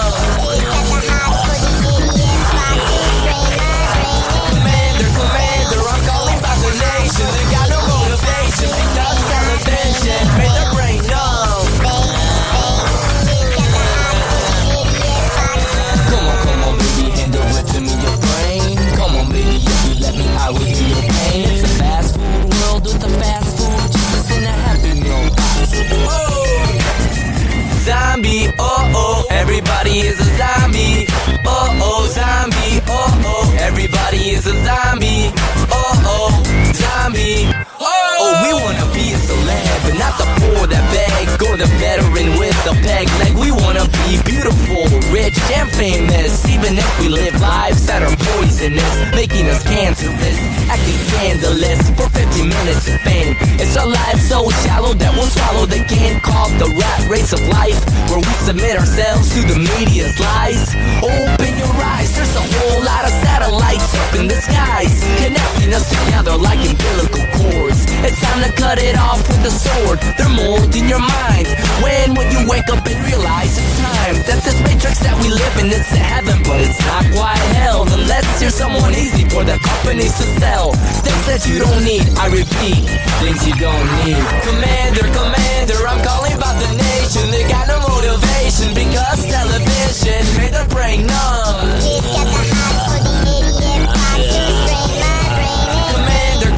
Commander, I'm calling about the nation. They got no motivation because television made their brain numb. Come on, baby, handle it to me, your brain. Come on, baby, if you let me, I will do your pain. It's a fast food world with a fast food Jesus in a Happy Meal box. Zombie, everybody is a zombie. Zombie, everybody is a zombie. Zombie. We wanna be a celeb, but not the poor that beg, or the veteran with the peg leg. We wanna be beautiful, rich, and famous, even if we live lives that are poisonous, making us cancerous, acting scandalous for 15 minutes of fame. It's our life so shallow that we'll swallow the game called the rat race of life, where we submit ourselves to the media's lies. Open your eyes, there's a whole lot of satellites up in the skies, connecting us together like umbilical cords. It's time to cut it off with a sword. They're molding your mind. When will you wake up and realize it's time that this matrix that we live in is a heaven, but it's not quite hell. Then let's hear someone easy for the companies to sell things that you don't need. I repeat, things you don't need. Commander, I'm calling about the nation. They got no motivation because television made their brain numb.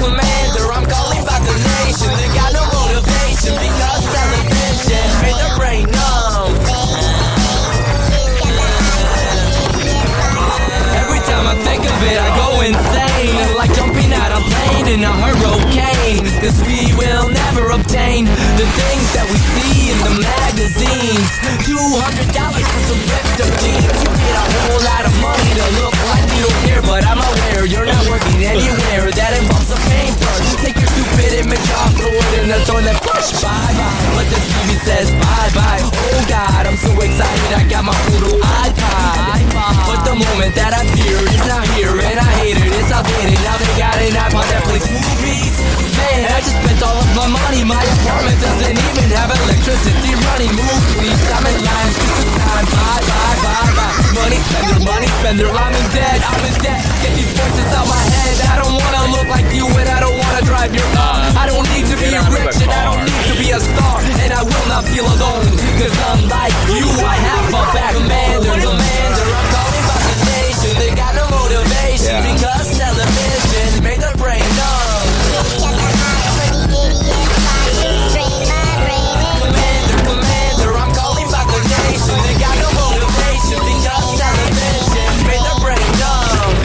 Commander, I'm calling about the nation. They got no motivation because television made their brain numb. Every time I think of it, I go insane, like jumping out a plane in a hurricane. Cause we will never obtain the things that we see in the magazines. $200 for some ripped up jeans. You get a whole lot of money to look like you don't care, but I'm aware you're not working anywhere that involves a paintbrush. Take your stupid image off, throw it in the toilet, push bye-bye. But the TV says bye-bye. Oh God, I'm so excited, I got my little iPod. But the moment that I feared is not here, and I hate it, it's outdated. Now they got an iPod that plays movies. Man, I just spent all of my money. My apartment doesn't even have electricity running. Move, please, I'm in line. This is time. Bye. Money spender, I'm in debt. Get these voices out my head. I don't wanna look like you, and I don't wanna drive your car. I don't need to be rich, and I don't need to be a star. And I will not feel alone, cause unlike you, I have a back. Commander, I'm calling about the nation. They got no motivation because television made their brain numb. Commander, I'm calling about the nation. They got no motivation because television made their brain numb.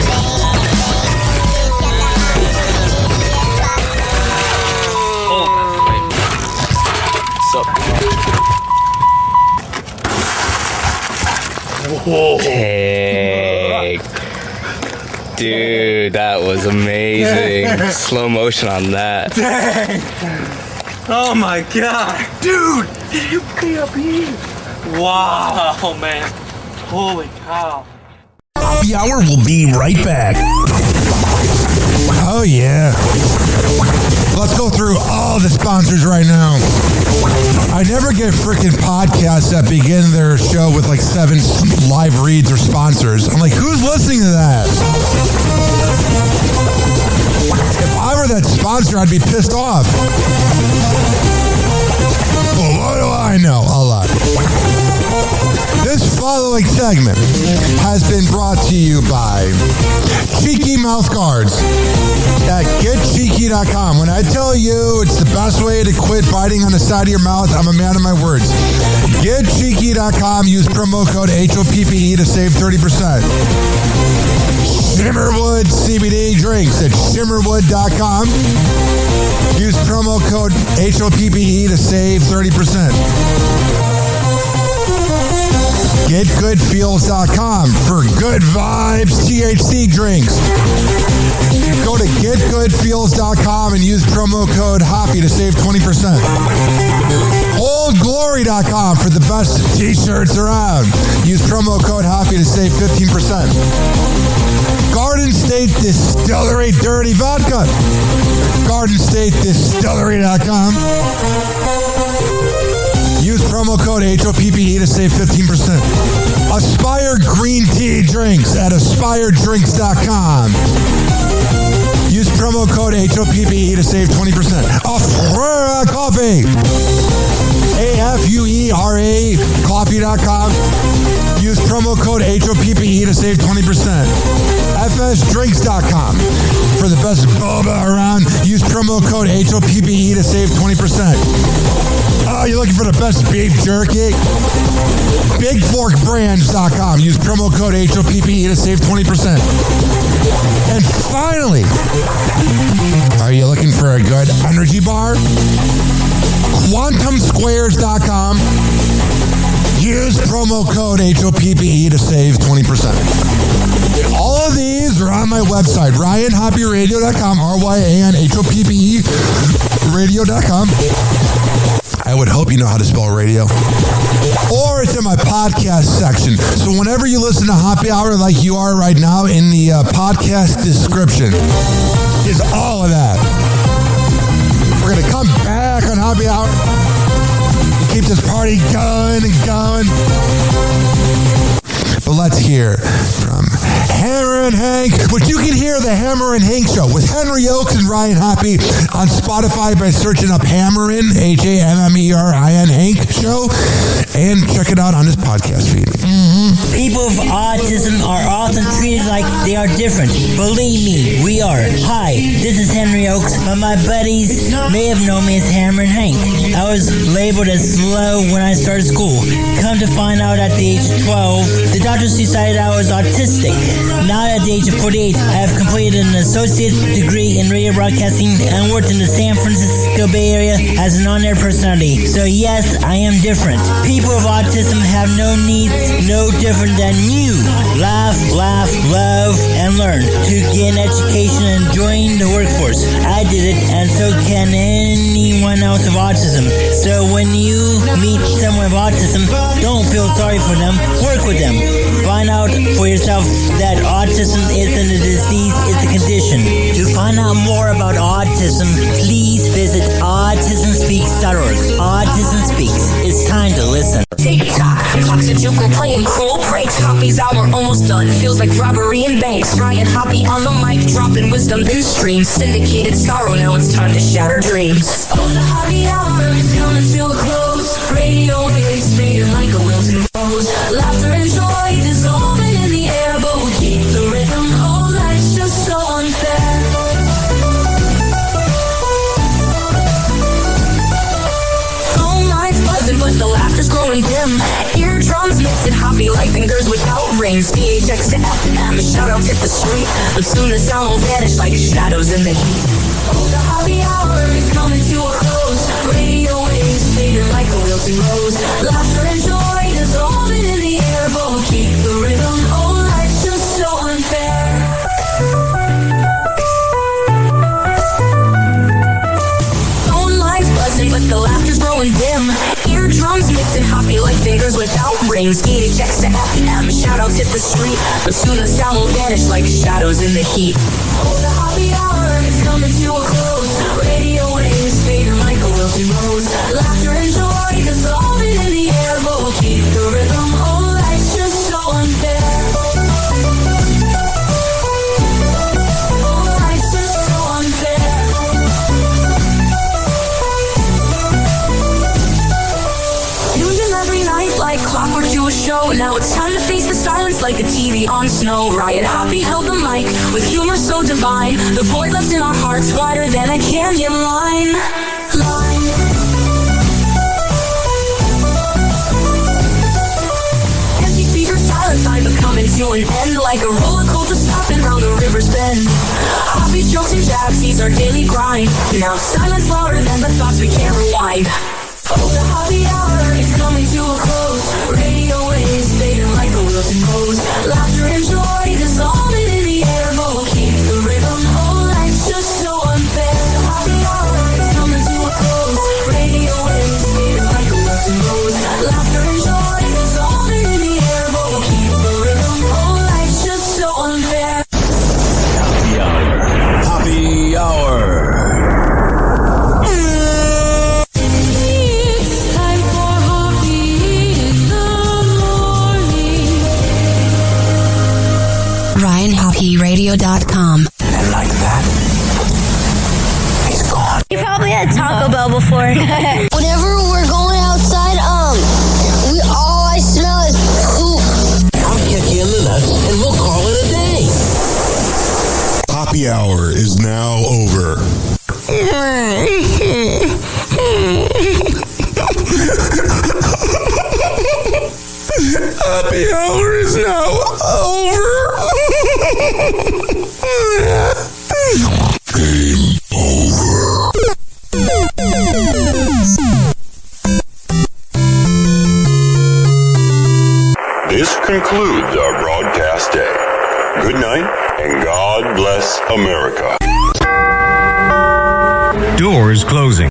Hey. Dude, that was amazing. Slow motion on that. Dang. Oh my God. Dude, did you pee up here? Wow. Oh man. Holy cow. Happy Hour will be right back. Oh, yeah. Let's go through all the sponsors right now. I never get freaking podcasts that begin their show with like 7 live reads or sponsors. I'm like, who's listening to that? If I were that sponsor, I'd be pissed off. Well, what do I know? A lot. This following segment has been brought to you by Cheeky Mouth Guards at getcheeky.com. When I tell you it's the best way to quit biting on the side of your mouth, I'm a man of my words. Getcheeky.com. Use promo code HOPPE to save 30%. Shimmerwood CBD drinks at shimmerwood.com. Use promo code HOPPE to save 30%. GetGoodFeels.com for good vibes THC drinks. Go to GetGoodFeels.com and use promo code HOPPE to save 20%. OldGlory.com for the best t-shirts around. Use promo code HOPPE to save 15%. Garden State Distillery Dirty Vodka. GardenStateDistillery.com. Use promo code HOPPE to save 15%. Aspire Green Tea Drinks at AspireDrinks.com. Use promo code HOPPE to save 20%. Afura Coffee. AFUERA Coffee.com. Use promo code HOPPE to save 20%. FSDrinks.com. For the best boba around, use promo code HOPPE to save 20%. Oh, you're looking for the best beef jerky? BigForkBrands.com. Use promo code HOPPE to save 20%. And finally, are you looking for a good energy bar? QuantumSquares.com. Use promo code HOPPE to save 20%. All of these are on my website, RyanHoppyRadio.com, RYANHOPPE radio.com. I would hope you know how to spell radio. Or it's in my podcast section. So whenever you listen to Happy Hour like you are right now, in the podcast description is all of that. We're going to come back on Happy Hour and keep this party going and going. But let's hear from Hammer and Hank, which you can hear the Hammer and Hank Show with Henry Oakes and Ryan Hoppe on Spotify by searching up Hammerin, HAMMERIN Hank Show, and check it out on his podcast feed. People with autism are often treated like they are different. Believe me, we are. Hi, this is Henry Oakes, but my buddies may have known me as Hammer and Hank. I was labeled as slow when I started school. Come to find out at the age of 12, the doctors decided I was autistic. Now at the age of 48, I have completed an associate's degree in radio broadcasting and worked in the San Francisco Bay Area as an on-air personality. So yes, I am different. People with autism have no needs, no different than you. Laugh, love, and learn to get an education and join the workforce. I did it, and so can anyone else with autism. So when you meet someone with autism, don't feel sorry for them. Work with them. Find out for yourself that autism isn't a disease, it's a condition. To find out more about autism, please visit autismspeaks.org. Autism Speaks. It's time to listen. TikTok, clocks are juking, playing cruel pranks. Hoppy's hour almost done. Feels like robbery in banks. Ryan Hoppe on the mic, dropping wisdom through streams. Syndicated sorrow, now it's time to shatter dreams. Oh, the Hoppe hour is coming to a close. Radio waves fading like a wilting rose. Laughter and joy dissolving in the air, but we keep the rhythm. Oh, life's just so unfair. Phone lines buzzing, but the laughter's growing dim. Eardrums mixing Hoppe like fingers without rings. PHX to FM, shout-outs hit the street, but soon the sound will vanish like shadows in the heat. Oh, the Hoppe hour is coming to a close. Radio waves fading like a wilting rose. Laughter and joy dissolving in the air, but we'll keep the rhythm. Oh, life's just so unfair. Phone lines buzzing, but the laughter's growing dim. Eardrums mixing Hoppe like fingers without rings. PHX to FM, shout-outs hit the street, but soon the sound will vanish like shadows in the heat. Oh, the Hoppe hour is coming to a close. Radio waves fading like a wilting rose. Laughter and joy dissolving in the air, but we'll keep the rhythm. Oh, life's just so unfair. Oh, life's just so unfair. Tune in every night like clockwork to a show. show. Now it's time to face the silence like a TV on snow. Ryan Hoppe held the mic with humor so divine. The void left in our hearts wider than a canyon line. Empty speaker silent time but coming to an end like a roller coaster stopping round the river's bend. Hoppe jokes and jabs, he's our daily grind. Now silence louder than the thoughts we can't rewind. Oh, the Hoppe hour is coming to a close. Radio waves fading like a wilted rose. Laughter and joy dissolving in the air, but we'll keep the rhythm. Oh, life's just so unfair. The Hoppe hour is coming to a close. Radio waves fading like a wilted rose. Laughter and joy dissolving in the air, but we'll keep the rhythm. Oh, life's just so unfair. Happy hour. Happy hour. RyanHoppeRadio.com. And like that, he's gone. You probably had Taco Bell before. Whenever we're going outside, all I smell is poop. I'll kick you in the nuts and we'll call it a day. Happy hour is now over. Happy hour is now over. Game over. This concludes our broadcast day. Good night and God bless America. Doors closing.